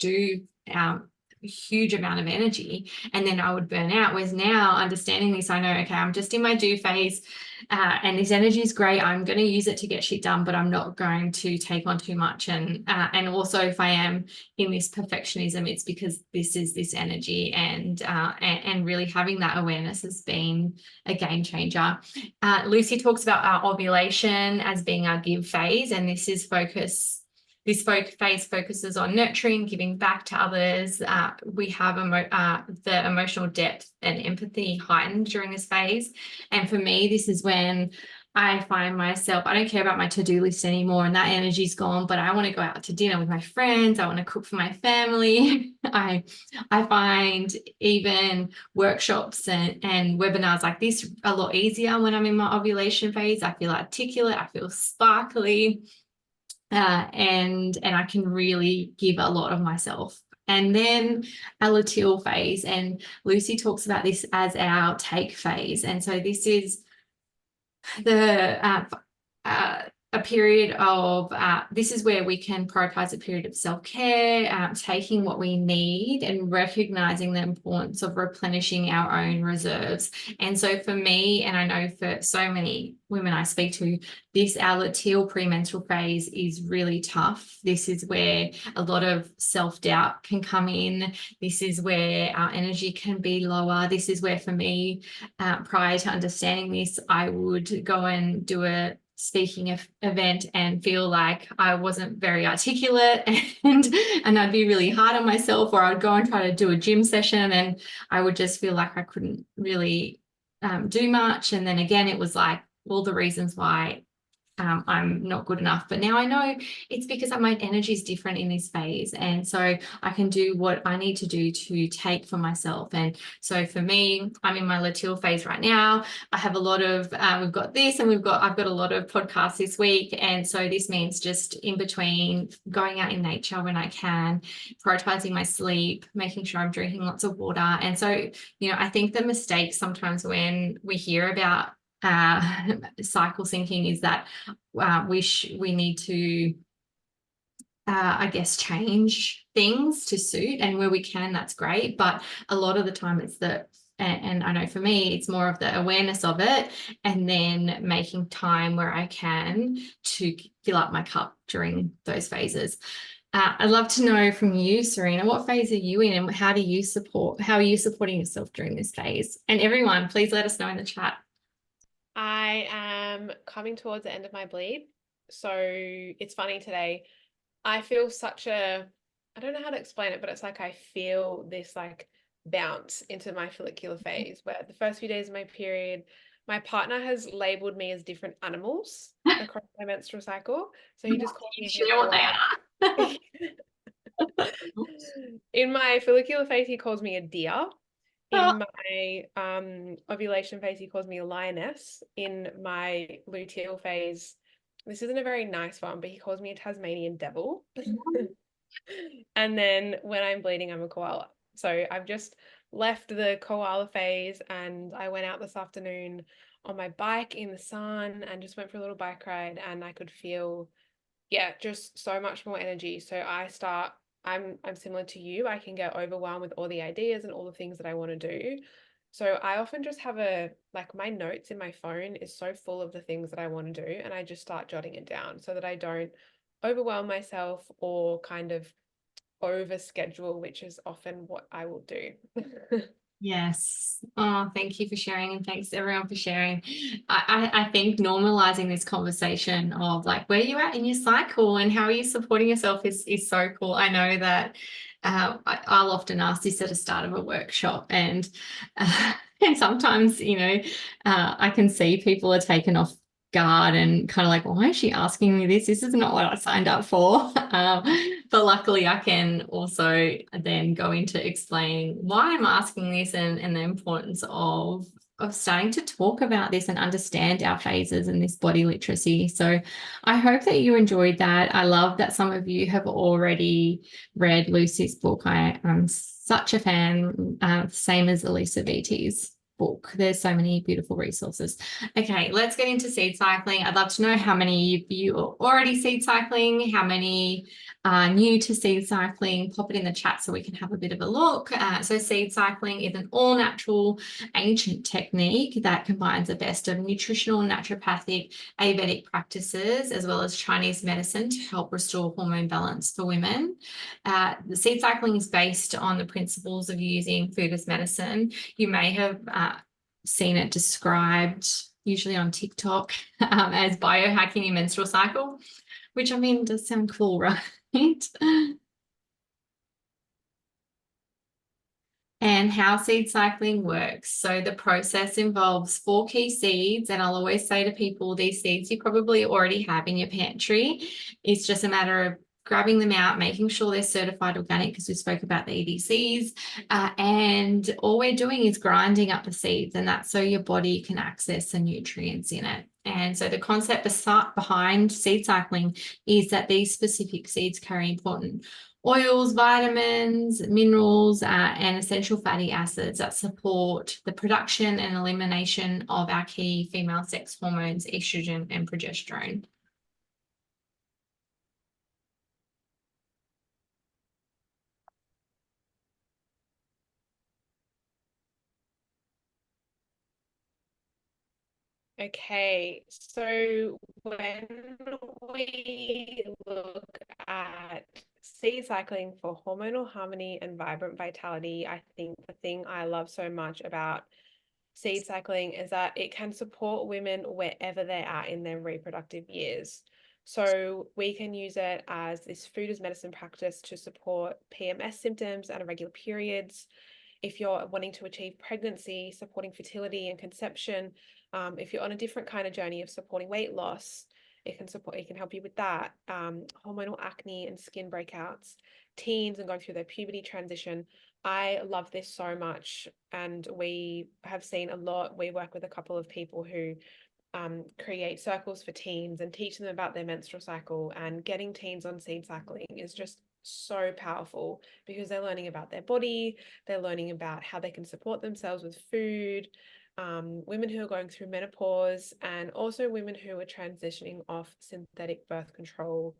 huge amount of energy, and then I would burn out. Whereas now, understanding this, I know, okay, I'm just in my do phase, and this energy is great. I'm going to use it to get shit done, but I'm not going to take on too much. And also, if I am in this perfectionism, it's because this is this energy, and really having that awareness has been a game changer. Lucy talks about our ovulation as being our give phase, and this phase focuses on nurturing, giving back to others. We have the emotional depth and empathy heightened during this phase. And for me, this is when I find myself, I don't care about my to-do list anymore, and that energy's gone, but I want to go out to dinner with my friends. I want to cook for my family. I find even workshops and webinars like this a lot easier when I'm in my ovulation phase. I feel articulate, I feel sparkly. And I can really give a lot of myself. And then our luteal phase, and Lucy talks about this as our take phase. And so this is a period of, this is where we can prioritize a period of self-care, taking what we need and recognizing the importance of replenishing our own reserves. And so for me, and I know for so many women I speak to, this our luteal premenstrual phase is really tough. This is where a lot of self-doubt can come in. This is where our energy can be lower. This is where, for me, prior to understanding this, I would go and do a speaking event and feel like I wasn't very articulate, and I'd be really hard on myself, or I'd go and try to do a gym session and I would just feel like I couldn't really do much. And then again, it was like all the reasons why I'm not good enough. But now I know it's because my energy is different in this phase, and so I can do what I need to do to take for myself. And so for me, I'm in my luteal phase right now. I have a lot of we've got this, and I've got a lot of podcasts this week, and so this means just in between going out in nature when I can, prioritizing my sleep, making sure I'm drinking lots of water. And so, I think the mistake sometimes when we hear about cycle syncing is that we need to I guess change things to suit, and where we can, that's great, but a lot of the time it's and I know for me it's more of the awareness of it, and then making time where I can to fill up my cup during those phases. I'd love to know from you, Sarina, what phase are you in, and how are you supporting yourself during this phase? And everyone, please let us know in the chat. I am coming towards the end of my bleed. So it's funny today. I feel I don't know how to explain it, but it's like I feel this like bounce into my follicular phase, where the first few days of my period, my partner has labeled me as different animals across my menstrual cycle. So he just called me what they are. In my follicular phase, he calls me a deer. In my ovulation phase, he calls me a lioness. In my luteal phase, this isn't a very nice one, but he calls me a Tasmanian devil. And then when I'm bleeding, I'm a koala. So I've just left the koala phase, and I went out this afternoon on my bike in the sun and just went for a little bike ride, and I could feel, just so much more energy. So I'm similar to you. I can get overwhelmed with all the ideas and all the things that I want to do. So I often just have my notes in my phone is so full of the things that I want to do, and I just start jotting it down so that I don't overwhelm myself or kind of over schedule, which is often what I will do. Yes. Oh, thank you for sharing, and thanks to everyone for sharing. I think normalizing this conversation of like where you at in your cycle and how are you supporting yourself is so cool. I know that I'll often ask this at the start of a workshop, and sometimes I can see people are taken off guard and kind of like, why is she asking me this? This is not what I signed up for. But luckily I can also then go into explaining why I'm asking this, and the importance of starting to talk about this and understand our phases and this body literacy. So I hope that you enjoyed that. I love that some of you have already read Lucy's book. I'm such a fan, same as Elisa Viti's. book. There's so many beautiful resources. Okay, let's get into seed cycling. I'd love to know how many of you are already seed cycling, how many are new to seed cycling. Pop it in the chat so we can have a bit of a look. So seed cycling is an all-natural ancient technique that combines the best of nutritional, naturopathic, Ayurvedic practices, as well as Chinese medicine to help restore hormone balance for women. The seed cycling is based on the principles of using food as medicine. You may have seen it described, usually on TikTok, as biohacking your menstrual cycle, which I mean does sound cool, right? And how seed cycling works. So the process involves 4 key seeds, and I'll always say to people, these seeds you probably already have in your pantry. It's just a matter of grabbing them out, making sure they're certified organic, because we spoke about the EDCs, and all we're doing is grinding up the seeds, and that's so your body can access the nutrients in it. And so the concept behind seed cycling is that these specific seeds carry important oils, vitamins, minerals, and essential fatty acids that support the production and elimination of our key female sex hormones, estrogen and progesterone. Okay, so when we look at seed cycling for hormonal harmony and vibrant vitality, I think the thing I love so much about seed cycling is that it can support women wherever they are in their reproductive years. So we can use it as this food as medicine practice to support PMS symptoms and irregular periods. If you're wanting to achieve pregnancy, supporting fertility and conception, if you're on a different kind of journey of supporting weight loss, it can help you with that. Hormonal acne and skin breakouts, teens and going through their puberty transition. I love this so much, and we have seen a lot. We work with a couple of people who create circles for teens and teach them about their menstrual cycle, and getting teens on seed cycling is just so powerful because they're learning about their body, they're learning about how they can support themselves with food, women who are going through menopause, and also women who are transitioning off synthetic birth control.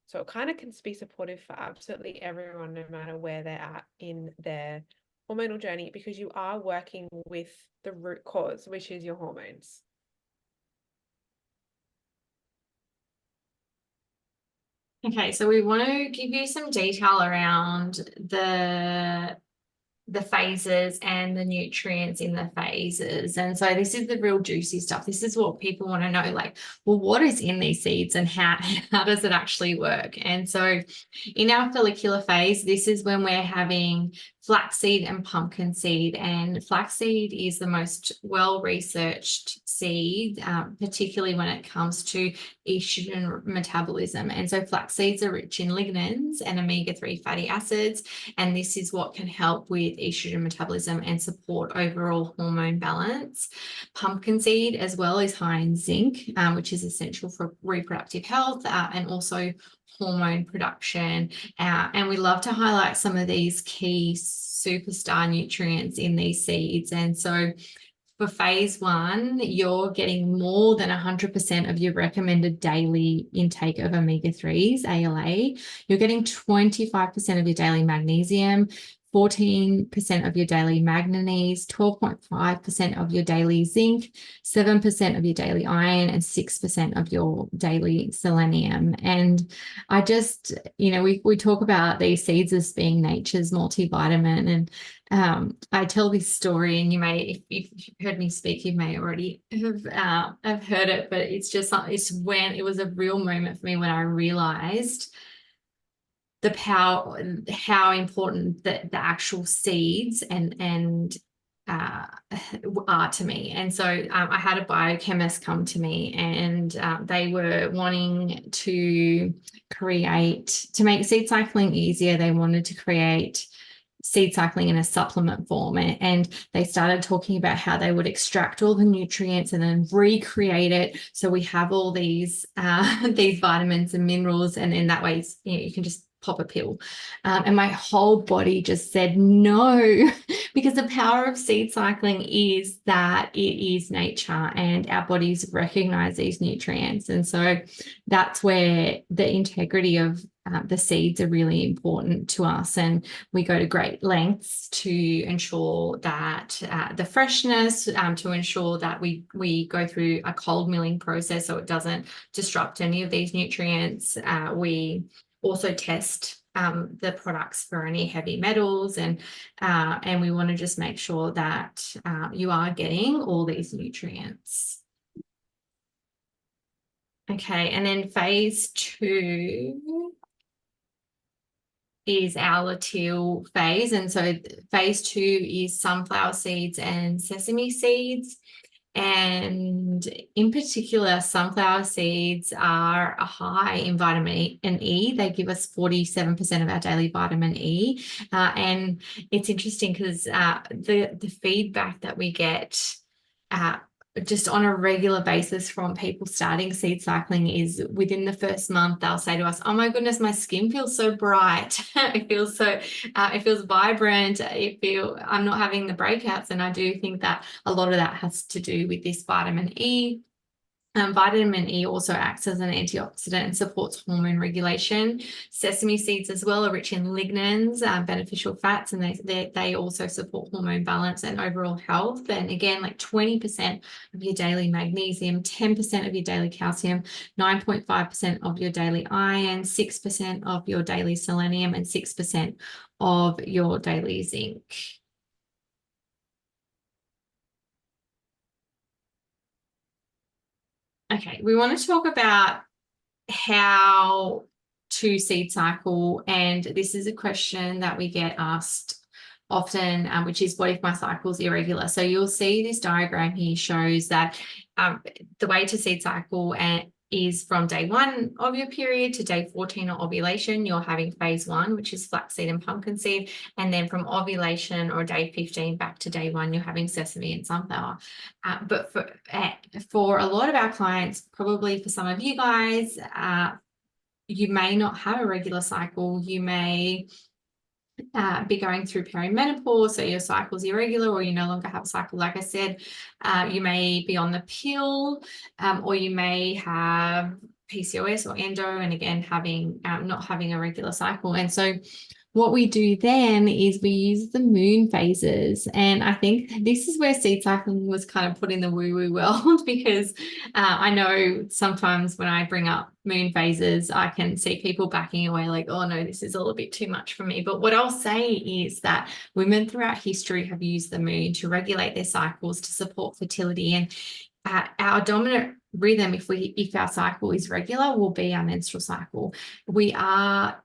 So it kind of can be supportive for absolutely everyone, no matter where they're at in their hormonal journey, because you are working with the root cause, which is your hormones. Okay, so we want to give you some detail around the phases and the nutrients in the phases. And so this is the real juicy stuff. This is what people want to know, like, well, what is in these seeds and how does it actually work? And so in our follicular phase, this is when we're having flaxseed and pumpkin seed, and flaxseed is the most well-researched seed, particularly when it comes to estrogen metabolism. And so flax seeds are rich in lignans and omega-3 fatty acids, and this is what can help with estrogen metabolism and support overall hormone balance. Pumpkin seed as well is high in zinc, which is essential for reproductive health, and also hormone production. And we love to highlight some of these key superstar nutrients in these seeds. And so for phase 1, you're getting more than 100% of your recommended daily intake of omega-3s, ALA. You're getting 25% of your daily magnesium, 14% of your daily manganese, 12.5% of your daily zinc, 7% of your daily iron, and 6% of your daily selenium. And I just, we talk about these seeds as being nature's multivitamin. And I tell this story, and you may, if you've heard me speak, you may already have heard it, but it's when it was a real moment for me when I realized the power, how important the actual seeds and are to me. And so I had a biochemist come to me, and they were wanting to make seed cycling easier. They wanted to create seed cycling in a supplement form, and they started talking about how they would extract all the nutrients and then recreate it so we have all these vitamins and minerals, and in that way you can just pop a pill. And my whole body just said no, because the power of seed cycling is that it is nature and our bodies recognize these nutrients. And so that's where the integrity of the seeds are really important to us. And we go to great lengths to ensure that the freshness, to ensure that we go through a cold milling process so it doesn't disrupt any of these nutrients. We also test the products for any heavy metals, and we want to just make sure that you are getting all these nutrients. Okay, and then phase 2 is our luteal phase. And so phase 2 is sunflower seeds and sesame seeds. And in particular, sunflower seeds are high in vitamin E. They give us 47% of our daily vitamin E. And it's interesting because the feedback that we get just on a regular basis from people starting seed cycling is within the first month, they'll say to us, oh my goodness, my skin feels so bright. It feels so, it feels vibrant. I'm not having the breakouts. And I do think that a lot of that has to do with this vitamin E. Vitamin E also acts as an antioxidant and supports hormone regulation. Sesame seeds as well are rich in lignans, beneficial fats, and they also support hormone balance and overall health. And again, like 20% of your daily magnesium, 10% of your daily calcium, 9.5% of your daily iron, 6% of your daily selenium, and 6% of your daily zinc. Okay, we want to talk about how to seed cycle, and this is a question that we get asked often, which is, what if my cycle is irregular? So you'll see this diagram here shows that the way to seed cycle is from day 1 of your period to day 14 of ovulation. You're having phase 1, which is flaxseed and pumpkin seed, and then from ovulation or day 15 back to day 1, you're having sesame and sunflower. But for a lot of our clients, probably for some of you guys, you may not have a regular cycle. You may be going through perimenopause, so your cycle's irregular, or you no longer have a cycle. Like I said, you may be on the pill, or you may have PCOS or endo, and again, not having a regular cycle. And so what we do then is we use the moon phases. And I think this is where seed cycling was kind of put in the woo-woo world, because I know sometimes when I bring up moon phases, I can see people backing away like, oh no, this is a little bit too much for me. But what I'll say is that women throughout history have used the moon to regulate their cycles, to support fertility. And our dominant rhythm, if our cycle is regular, will be our menstrual cycle. We are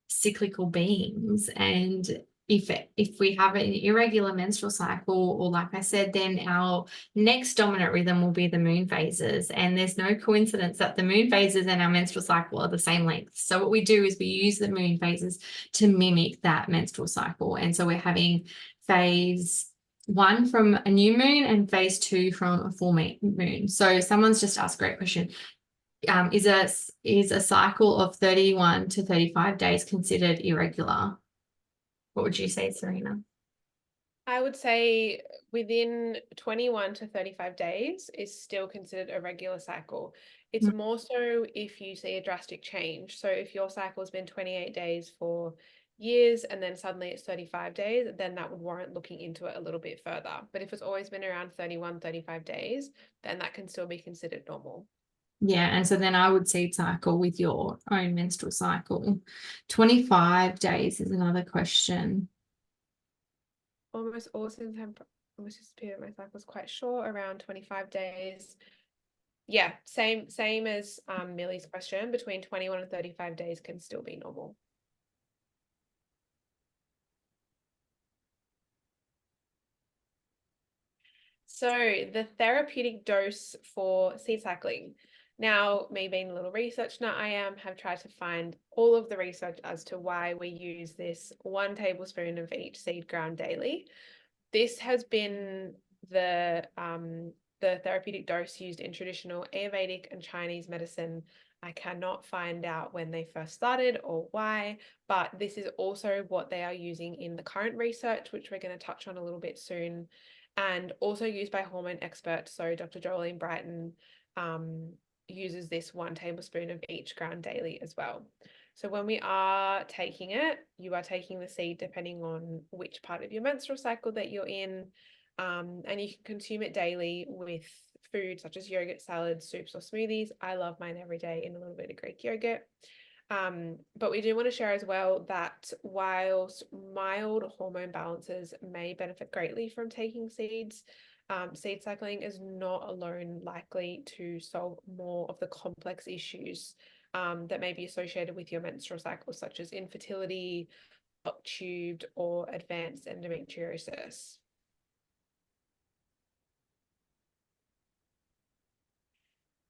cyclical beings, and if we have an irregular menstrual cycle, or like I said, then our next dominant rhythm will be the moon phases. And there's no coincidence that the moon phases and our menstrual cycle are the same length. So what we do is we use the moon phases to mimic that menstrual cycle. And so we're having phase 1 from a new moon and phase 2 from a full moon. So someone's just asked a great question. Is a cycle of 31 to 35 days considered irregular? What would you say, Sarina? I would say within 21 to 35 days is still considered a regular cycle. It's more so if you see a drastic change. So if your cycle has been 28 days for years and then suddenly it's 35 days, then that would warrant looking into it a little bit further. But if it's always been around 31, 35 days, then that can still be considered normal. Yeah, and so then I would seed cycle with your own menstrual cycle. 25 days is another question. Almost all symptoms have almost disappeared. My cycle was quite short, around 25 days. Yeah, same as Millie's question. Between 21 and 35 days can still be normal. So the therapeutic dose for seed cycling. Now, me being a little research nut have tried to find all of the research as to why we use this 1 tablespoon of each seed ground daily. This has been the therapeutic dose used in traditional Ayurvedic and Chinese medicine I cannot find out when they first started or why, but this is also what they are using in the current research, which we're going to touch on a little bit soon, and also used by hormone experts. So Dr. Jolene Brighton uses this 1 tablespoon of each ground daily as well. So when we are taking it, you are taking the seed depending on which part of your menstrual cycle that you're in, and you can consume it daily with food such as yogurt, salads, soups, or smoothies. I love mine every day in a little bit of Greek yogurt. But we do want to share as well that whilst mild hormone balances may benefit greatly from taking seeds, seed cycling is not alone likely to solve more of the complex issues that may be associated with your menstrual cycle, such as infertility, blocked tubed, or advanced endometriosis.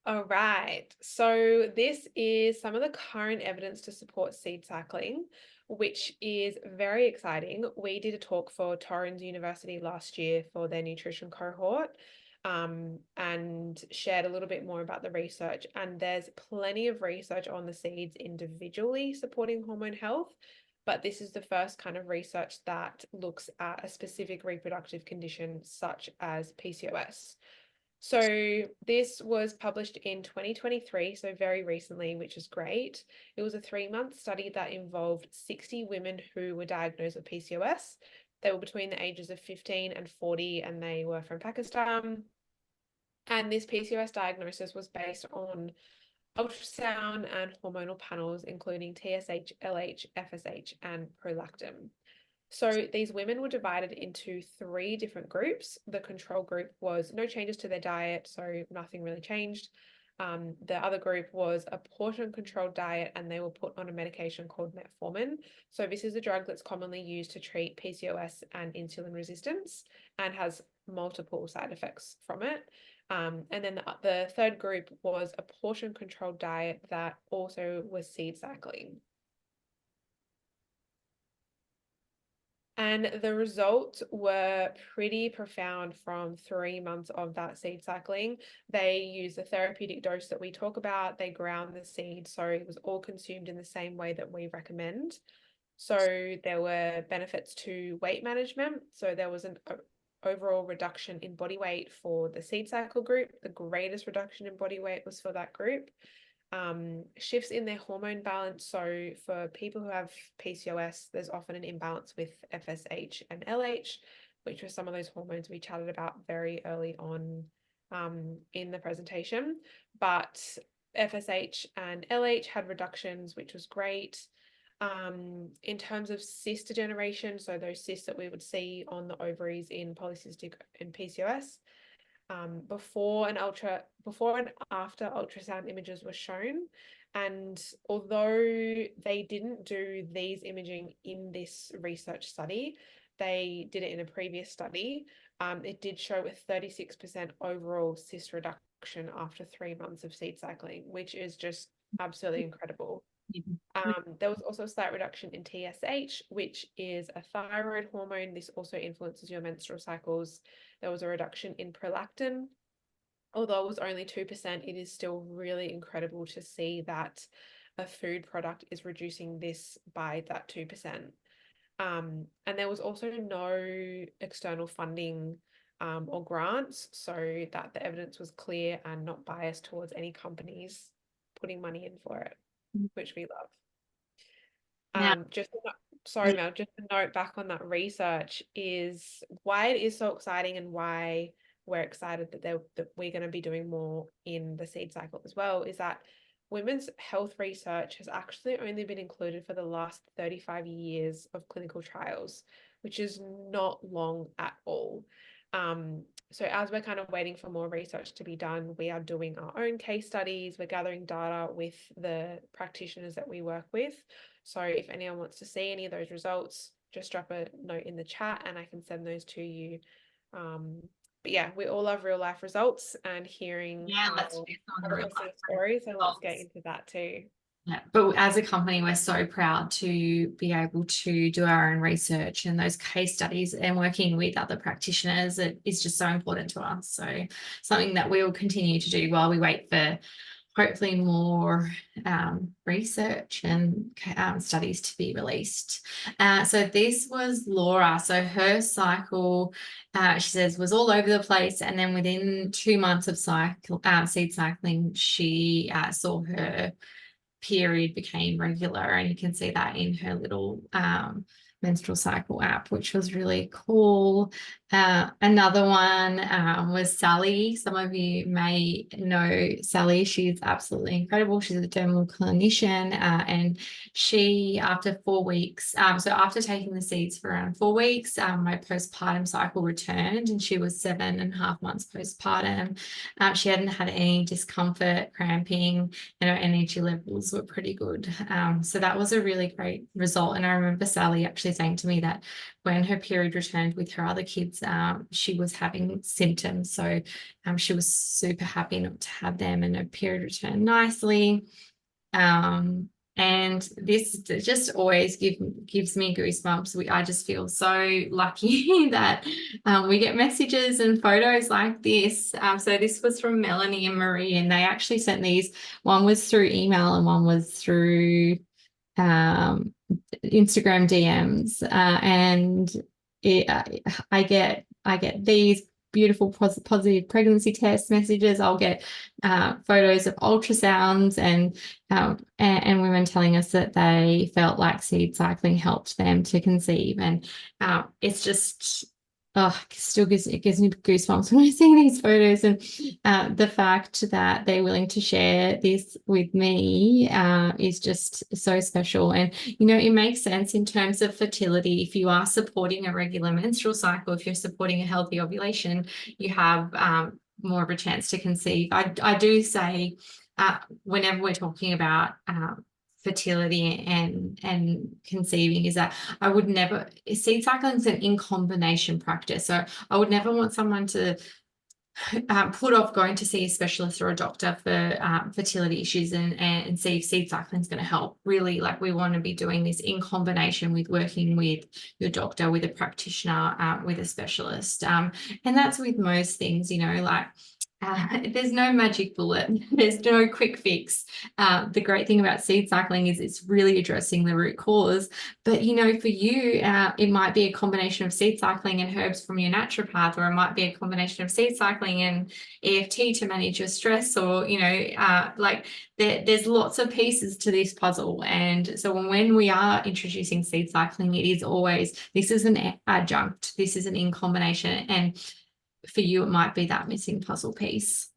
All right, so this is some of the current evidence to support seed cycling, which is very exciting. We did a talk for Torrens University last year for their nutrition cohort, and shared a little bit more about the research. And there's plenty of research on the seeds individually supporting hormone health, but this is the first kind of research that looks at a specific reproductive condition such as PCOS. So this was published in 2023, so very recently, which is great. It was a 3-month study that involved 60 women who were diagnosed with PCOS. They were between the ages of 15 and 40, and they were from Pakistan. And this PCOS diagnosis was based on ultrasound and hormonal panels, including TSH, LH, FSH, and prolactin. So these women were divided into 3 different groups. The control group was no changes to their diet, so nothing really changed. The other group was a portion-controlled diet, and they were put on a medication called metformin. So this is a drug that's commonly used to treat PCOS and insulin resistance and has multiple side effects from it. And then the third group was a portion-controlled diet that also was seed cycling. And the results were pretty profound from 3 months of that seed cycling. They used the therapeutic dose that we talk about. They ground the seed, so it was all consumed in the same way that we recommend. So there were benefits to weight management. So there was an overall reduction in body weight for the seed cycle group. The greatest reduction in body weight was for that group. Shifts in their hormone balance. So for people who have PCOS, there's often an imbalance with FSH and LH, which were some of those hormones we chatted about very early on in the presentation. But FSH and LH had reductions, which was great. In terms of cyst degeneration, so those cysts that we would see on the ovaries in polycystic and PCOS, before and after ultrasound images were shown. And although they didn't do these imaging in this research study, they did it in a previous study. It did show a 36% overall cyst reduction after 3 months of seed cycling, which is just absolutely incredible. There was also a slight reduction in TSH, which is a thyroid hormone. This also influences your menstrual cycles. There was a reduction in prolactin. Although it was only 2%, it is still really incredible to see that a food product is reducing this by that 2%. And there was also no external funding or grants, so that the evidence was clear and not biased towards any companies putting money in for it, which we love. Now, Sorry, Mel, just a note back on that research is why it is so exciting and why we're excited that we're going to be doing more in the seed cycle as well, is that women's health research has actually only been included for the last 35 years of clinical trials, which is not long at all. So as we're kind of waiting for more research to be done, we are doing our own case studies. We're gathering data with the practitioners that we work with. So if anyone wants to see any of those results, just drop a note in the chat and I can send those to you. But yeah, we all love real life results and hearing stories. So let's get into that too. Yeah, but as a company, we're so proud to be able to do our own research and those case studies and working with other practitioners. It is just so important to us. So something that we will continue to do while we wait for hopefully more research and studies to be released. So this was Laura. So her cycle, she says, was all over the place. And then within 2 months of seed cycling, she saw her period became regular. And you can see that in her little menstrual cycle app, which was really cool. Another one was Sally. Some of you may know Sally. She's absolutely incredible. She's a dermal clinician, and she, after 4 weeks, so after taking the seeds for around 4 weeks, my postpartum cycle returned, and she was 7.5 months postpartum. She hadn't had any discomfort, cramping, and her energy levels were pretty good. So that was a really great result. And I remember Sally actually saying to me that when her period returned with her other kids, she was having symptoms. So she was super happy not to have them, and her period returned nicely. And this just always gives me goosebumps. I just feel so lucky that we get messages and photos like this. So this was from Melanie and Marie, and they actually sent these. One was through email and one was through Instagram DMs, and I get these beautiful positive pregnancy test messages. I'll get photos of ultrasounds and women telling us that they felt like seed cycling helped them to conceive, and it's just it gives me goosebumps when I see these photos. And the fact that they're willing to share this with me is just so special. And, it makes sense in terms of fertility. If you are supporting a regular menstrual cycle, if you're supporting a healthy ovulation, you have more of a chance to conceive. I do say whenever we're talking about fertility and conceiving, is that I would never, seed cycling is an in combination practice. So I would never want someone to put off going to see a specialist or a doctor for fertility issues and see if seed cycling is going to help. Really, like, we want to be doing this in combination with working with your doctor, with a practitioner, with a specialist. And that's with most things, like, there's no magic bullet. There's no quick fix. The great thing about seed cycling is it's really addressing the root cause. But, for you, it might be a combination of seed cycling and herbs from your naturopath, or it might be a combination of seed cycling and EFT to manage your stress, or, there's lots of pieces to this puzzle. And so when we are introducing seed cycling, it is always, this is an adjunct, this is an in combination. And for you, it might be that missing puzzle piece.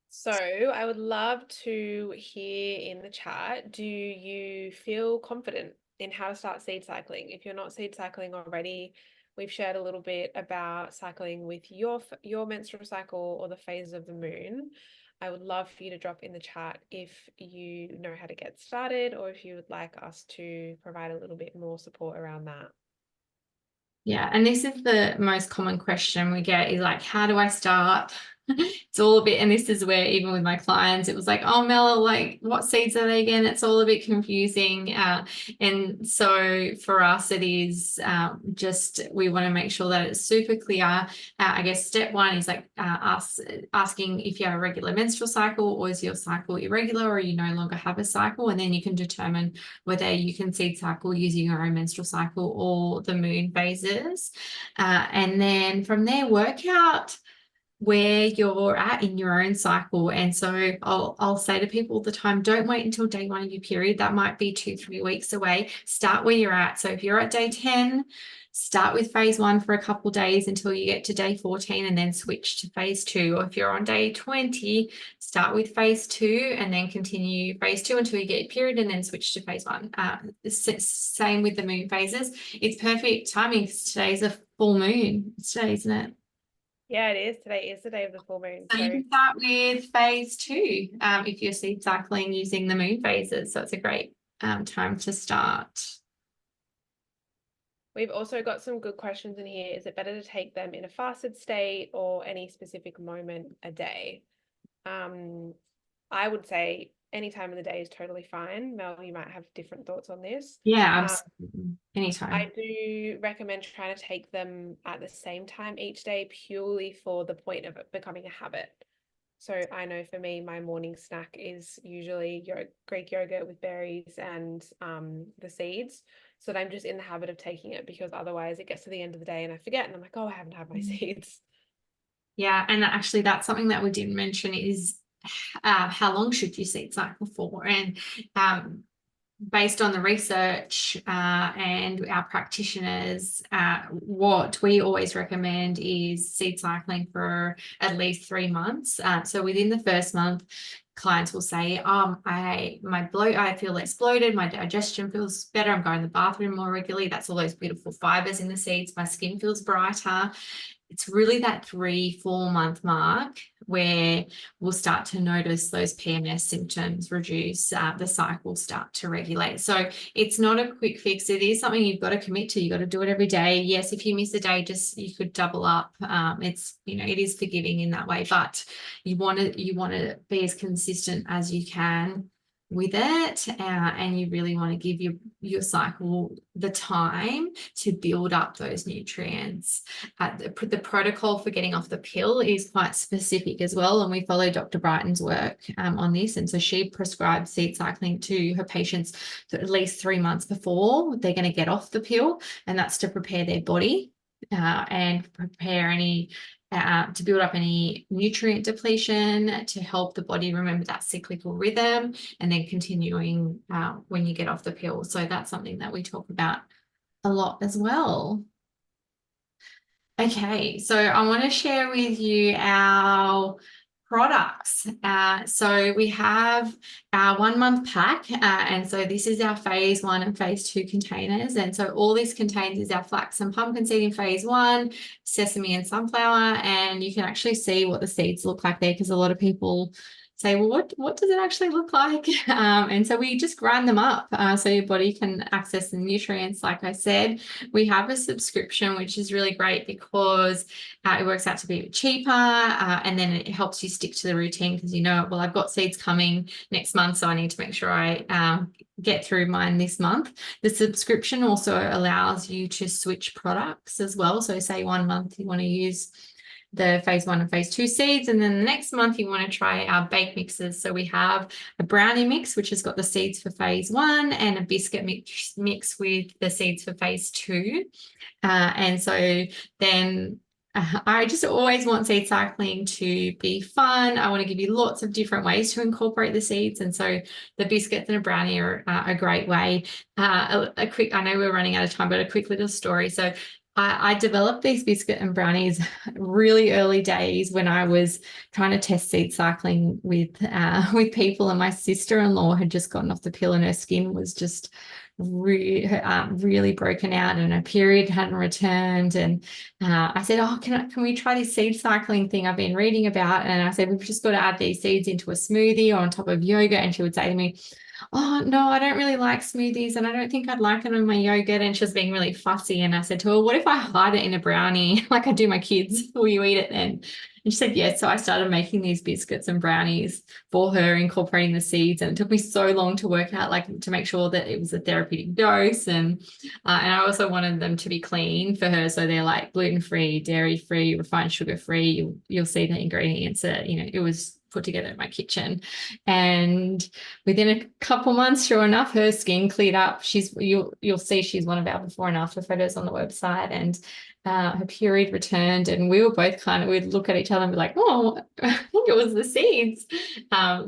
So I would love to hear in the chat, do you feel confident in how to start seed cycling? If you're not seed cycling already, we've shared a little bit about cycling with your menstrual cycle or the phases of the moon. I would love for you to drop in the chat if you know how to get started, or if you would like us to provide a little bit more support around that. Yeah, and this is the most common question we get, is like, how do I start? It's all a bit, and this is where even with my clients, it was like, oh, Mel, like, what seeds are they again? It's all a bit confusing. And so for us, it is just, we want to make sure that it's super clear. I guess step one is like asking if you have a regular menstrual cycle, or is your cycle irregular, or you no longer have a cycle, and then you can determine whether you can seed cycle using your own menstrual cycle or the moon phases. And then from there, work out where you're at in your own cycle. And so I'll say to people all the time, don't wait until day 1 of your period. That might be 2-3 weeks away. Start where you're at. So if you're at day 10, start with phase 1 for a couple of days until you get to day 14, and then switch to phase 2. Or if you're on day 20, start with phase 2 and then continue phase 2 until you get your period, and then switch to phase 1. Same with the moon phases. It's perfect timing because today's a full moon. It's today, isn't it? Yeah, it is. Today is the day of the full moon. So you can start with phase 2 if you're seed cycling using the moon phases. So it's a great time to start. We've also got some good questions in here. Is it better to take them in a fasted state or any specific moment a day? I would say any time of the day is totally fine. Mel, you might have different thoughts on this. Yeah, absolutely. Anytime. I do recommend trying to take them at the same time each day, purely for the point of it becoming a habit. So I know for me, my morning snack is usually Greek yogurt with berries and the seeds. So that I'm just in the habit of taking it, because otherwise it gets to the end of the day and I forget and I'm like, oh, I haven't had my seeds. Yeah, and actually that's something that we didn't mention is how long should you seed cycle for? And based on the research and our practitioners, what we always recommend is seed cycling for at least 3 months. So within the first month, clients will say, I feel less bloated, my digestion feels better, I'm going to the bathroom more regularly. That's all those beautiful fibers in the seeds. My skin feels brighter. It's really that 3-4 month mark where we'll start to notice those PMS symptoms reduce, the cycle start to regulate. So it's not a quick fix. It is something you've got to commit to. You've got to do it every day. Yes, if you miss a day, you could double up. It's, it is forgiving in that way, but you want to be as consistent as you can with it, and you really want to give your cycle the time to build up those nutrients. The protocol for getting off the pill is quite specific as well, and we follow Dr. Brighton's work on this, and so she prescribes seed cycling to her patients for at least 3 months before they're going to get off the pill, and that's to prepare their body and prepare to build up any nutrient depletion, to help the body remember that cyclical rhythm, and then continuing when you get off the pill. So that's something that we talk about a lot as well. Okay, so I want to share with you our products. So we have our 1 month pack, and so this is our phase 1 and phase 2 containers. And so all this contains is our flax and pumpkin seed in phase 1, sesame and sunflower, and you can actually see what the seeds look like there, because a lot of people say, well, what does it actually look like? And so we just grind them up so your body can access the nutrients. Like I said, we have a subscription, which is really great because it works out to be cheaper, and then it helps you stick to the routine, because well, I've got seeds coming next month, so I need to make sure I get through mine this month. The subscription also allows you to switch products as well. So say 1 month you want to use the phase 1 and phase 2 seeds, and then the next month you want to try our bake mixes. So we have a brownie mix, which has got the seeds for phase 1, and a biscuit mix with the seeds for phase 2. And so then I just always want seed cycling to be fun. I want to give you lots of different ways to incorporate the seeds, and so the biscuits and a brownie are a great way. I know we're running out of time, but a quick little story. So I developed these biscuit and brownies really early days when I was trying to test seed cycling with people, and my sister-in-law had just gotten off the pill and her skin was just really broken out, and her period hadn't returned. And I said, oh, can we try this seed cycling thing I've been reading about? And I said, we've just got to add these seeds into a smoothie or on top of yogurt. And she would say to me, oh, no, I don't really like smoothies, and I don't think I'd like it on my yogurt. And she was being really fussy. And I said to her, what if I hide it in a brownie like I do my kids? Will you eat it then? And she said, yes. So I started making these biscuits and brownies for her, incorporating the seeds. And it took me so long to work out, to make sure that it was a therapeutic dose. And I also wanted them to be clean for her. So they're like gluten-free, dairy-free, refined sugar-free. You'll see the ingredients. It was put together in my kitchen, and within a couple months, sure enough, her skin cleared up. You'll see she's one of our before and after photos on the website, and her period returned, and we were both we'd look at each other and be like, oh, I think it was the seeds.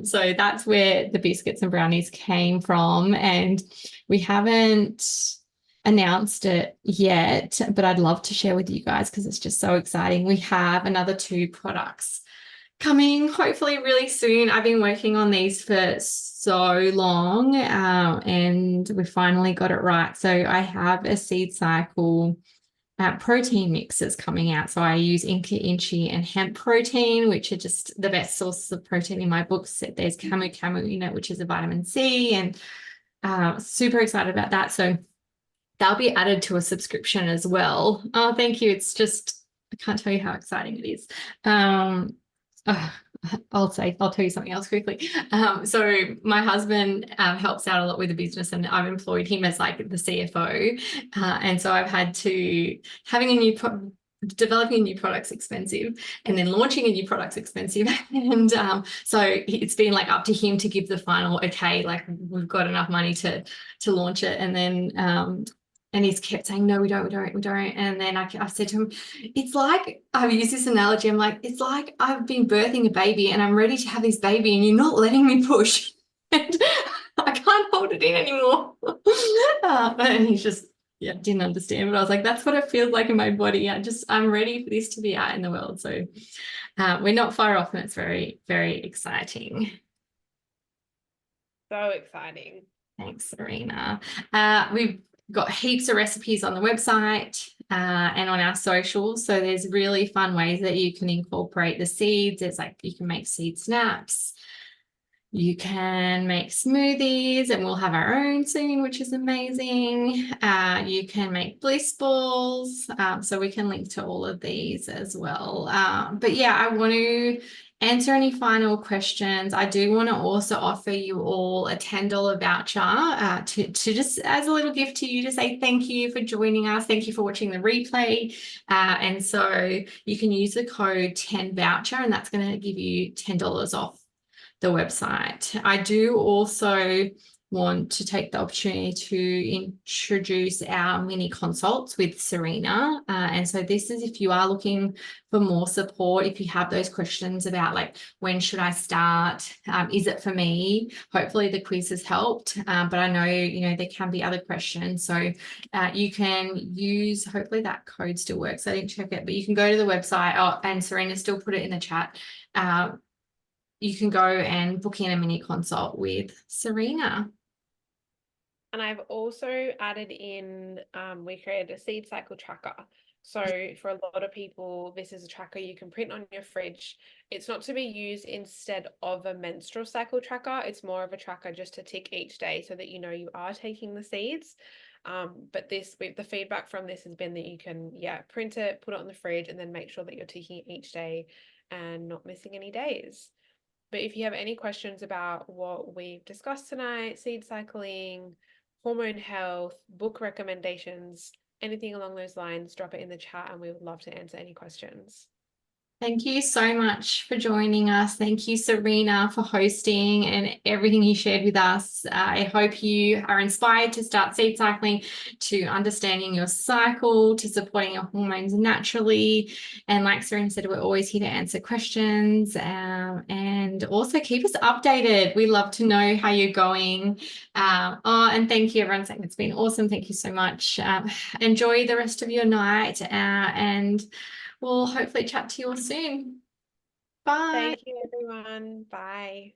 So that's where the biscuits and brownies came from, and we haven't announced it yet, but I'd love to share with you guys because it's just so exciting. We have another 2 products coming hopefully really soon. I've been working on these for so long, and we finally got it right. So I have a seed cycle protein mixes coming out. So I use Inca Inchi and hemp protein, which are just the best sources of protein in my books. There's camu in it, which is a vitamin C, and super excited about that. So they'll be added to a subscription as well. Oh, thank you. It's just, I can't tell you how exciting it is. I'll tell you something else quickly. So my husband helps out a lot with the business, and I've employed him as like the CFO. And so I've had to, having a new developing a new product's expensive, and then launching a new product's expensive. And so it's been like up to him to give the final, okay, like we've got enough money to launch it. And then and he's kept saying, no, we don't. And then I've said to him, it's like, I've used this analogy. I'm like, it's like I've been birthing a baby and I'm ready to have this baby and you're not letting me push. And I can't hold it in anymore. And he's just, yeah, didn't understand. But I was like, that's what it feels like in my body. I'm ready for this to be out in the world. So we're not far off, and it's very, very exciting. So exciting. Thanks, Sarina. We've got heaps of recipes on the website and on our socials. So there's really fun ways that you can incorporate the seeds. It's like you can make seed snaps. You can make smoothies, and we'll have our own soon, which is amazing. You can make bliss balls. So we can link to all of these as well. But yeah, I want to answer any final questions. I do want to also offer you all a $10 voucher to just as a little gift to you, to say thank you for joining us. Thank you for watching the replay. And so you can use the code 10voucher, and that's going to give you $10 off the website. I do also want to take the opportunity to introduce our mini consults with Sarina. And so this is if you are looking for more support, if you have those questions about like, when should I start? Is it for me? Hopefully the quiz has helped, but I know, you know, there can be other questions. So you can use, hopefully that code still works. I didn't check it, but you can go to the website, and Sarina still put it in the chat. You can go and book in a mini consult with Sarina. And I've also added in, we created a seed cycle tracker. So for a lot of people, this is a tracker you can print on your fridge. It's not to be used instead of a menstrual cycle tracker. It's more of a tracker just to tick each day so that you know you are taking the seeds. But the feedback from this has been that you can, print it, put it on the fridge, and then make sure that you're ticking it each day and not missing any days. But if you have any questions about what we've discussed tonight, seed cycling, hormone health, book recommendations, anything along those lines, drop it in the chat and we would love to answer any questions. Thank you so much for joining us. Thank you, Sarina, for hosting and everything you shared with us. I hope you are inspired to start seed cycling, to understanding your cycle, to supporting your hormones naturally. And like Sarina said, we're always here to answer questions, and also keep us updated. We love to know how you're going. And thank you, everyone, saying it's been awesome. Thank you so much. Enjoy the rest of your night, and we'll hopefully chat to you all soon. Bye. Thank you, everyone. Bye.